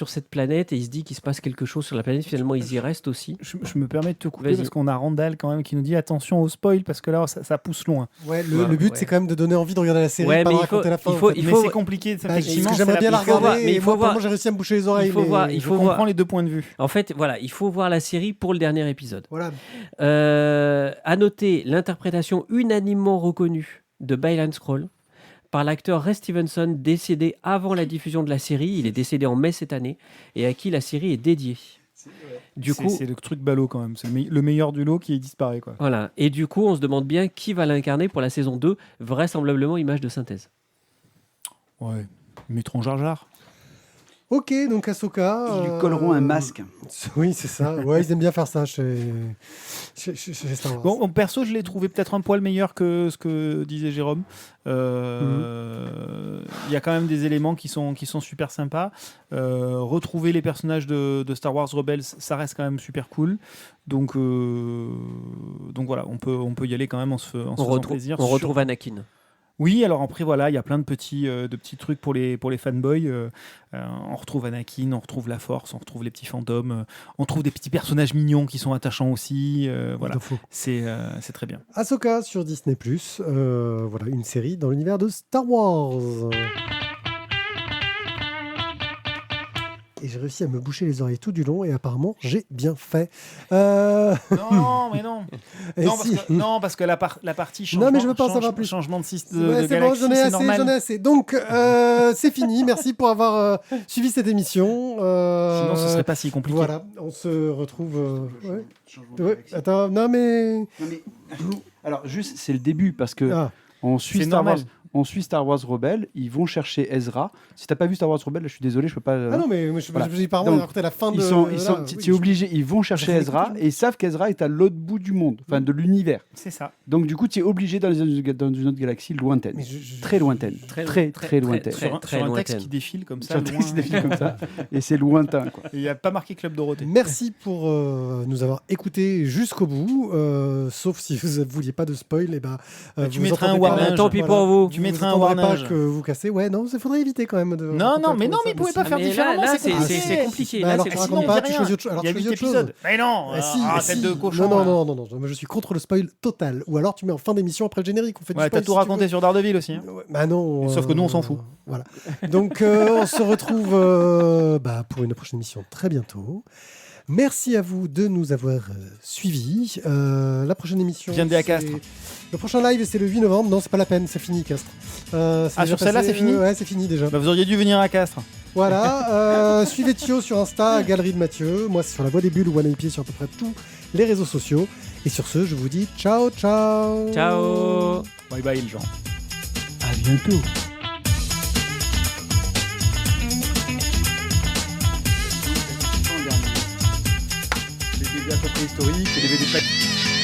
cette planète et il se dit qu'il se passe quelque chose sur la planète. Finalement, ils y restent aussi. Je me permets de te couper Vas-y. parce qu'on a Randall quand même qui nous dit attention au spoil parce que là, ça pousse loin. Ouais, le but, c'est quand même de donner envie de regarder la série, Ouais, pas mais de il faut- raconter la fin. il faut- en fait. Mais c'est compliqué, Parce effectivement. que j'aimerais bien la il faut voir, regarder, mais et il faut moi, voir- j'ai réussi à me boucher les oreilles. il faut mais- voir- il Je faut comprends voir. les deux points de vue. En fait, voilà, il faut voir la série pour le dernier épisode. Voilà. À noter l'interprétation unanimement reconnue de Baylan Skoll par l'acteur Ray Stevenson, décédé avant la diffusion de la série. Il est décédé en mai cette année et à qui la série est dédiée. Du coup, C'est le truc ballot quand même. C'est le meilleur du lot qui disparaît, quoi. voilà. Et du coup, on se demande bien qui va l'incarner pour la saison 2, vraisemblablement image de synthèse. Ouais. Mettrons Jar Jar. Ok, donc Ahsoka. Ils lui colleront un masque. Oui, c'est ça. Ouais, ils aiment bien faire ça chez Star Wars. Bon, perso, je l'ai trouvé peut-être un poil meilleur que ce que disait Jérôme. Il y a quand même des éléments qui sont super sympas. Retrouver les personnages de Star Wars Rebels, ça reste quand même super cool. Donc voilà, on peut y aller quand même en se faisant plaisir. On retrouve Anakin. Oui, alors après, voilà, il y a plein de petits trucs pour les fanboys. On retrouve Anakin, on retrouve la Force, on retrouve les petits fantômes, on trouve des petits personnages mignons qui sont attachants aussi. Voilà, c'est très bien. Ahsoka sur Disney+. Voilà, une série dans l'univers de Star Wars. Et j'ai réussi à me boucher les oreilles tout du long et apparemment j'ai bien fait. Non, mais non. Et si. Parce que la partie changement, Non, mais je veux pas en savoir plus. Changement de système Ouais, de c'est bon, galaxie, j'en ai c'est assez, normal. j'en ai assez. Donc, c'est fini. Merci pour avoir suivi cette émission. Sinon, ce serait pas si compliqué. Voilà, on se retrouve. Ouais, attends, non mais. Alors, juste, c'est le début parce que Ah, on suit C'est Star Wars. normal. On suit Star Wars Rebelle, ils vont chercher Ezra. Si t'as pas vu Star Wars Rebelle, je suis désolé, je peux pas. ah non, mais je Voilà. dis pas Donc, raconter la fin de. t'es obligé, ils vont chercher J'avais Ezra écouté. et ils savent qu'Ezra est à l'autre bout du monde, enfin de l'univers. C'est ça. Donc du coup, tu es obligé dans une autre galaxie lointaine, très lointaine, très lointaine. Sur un texte lointaine. qui défile comme ça. Sur un texte loin. qui défile comme ça, et c'est lointain, quoi. Il n'y a pas marqué Club Dorothée. Merci pour nous avoir écoutés jusqu'au bout. Sauf si vous ne vouliez pas de spoil, et tu vous mettras un entendez pas. warnage. Tant pis pour vous. Tu mettras un entendrez pas warnage. que vous cassez. Ouais, non, il faudrait éviter quand même de. Non, mais raconter il pouvait ça. pas faire mais différemment. là, c'est compliqué. c'est compliqué. Bah Là, alors c'est tu Sinon, racontes on pas, dit tu rien. choisis autre chose. Alors Il y a tu 8 choisis autre chose. épisodes. Mais non, tête de cochon. Non, là. non, moi je suis contre le spoil total. Ou alors tu mets en fin d'émission après le générique. On fait du Ouais, spoil t'as tout si tu raconté veux. sur Daredevil aussi. Hein. Ouais, bah non. Sauf que nous, on s'en fout. Voilà. Donc on se retrouve pour une prochaine émission très bientôt. Merci à vous de nous avoir suivis. La prochaine émission. Viens de à Castres. Le prochain live, c'est le 8 novembre. Non, c'est pas la peine, c'est fini, Castres. Sur celle-là, c'est fini Ouais, c'est fini déjà. Bah, vous auriez dû venir à Castres. Voilà. Suivez Thio sur Insta, Galerie de Mathieu. Moi, c'est sur La Voix des Bulles ou One sur à peu près tous les réseaux sociaux. Et sur ce, je vous dis ciao, ciao. Ciao. Bye bye, les gens. À bientôt. Les bébés bien côté historique, les DVD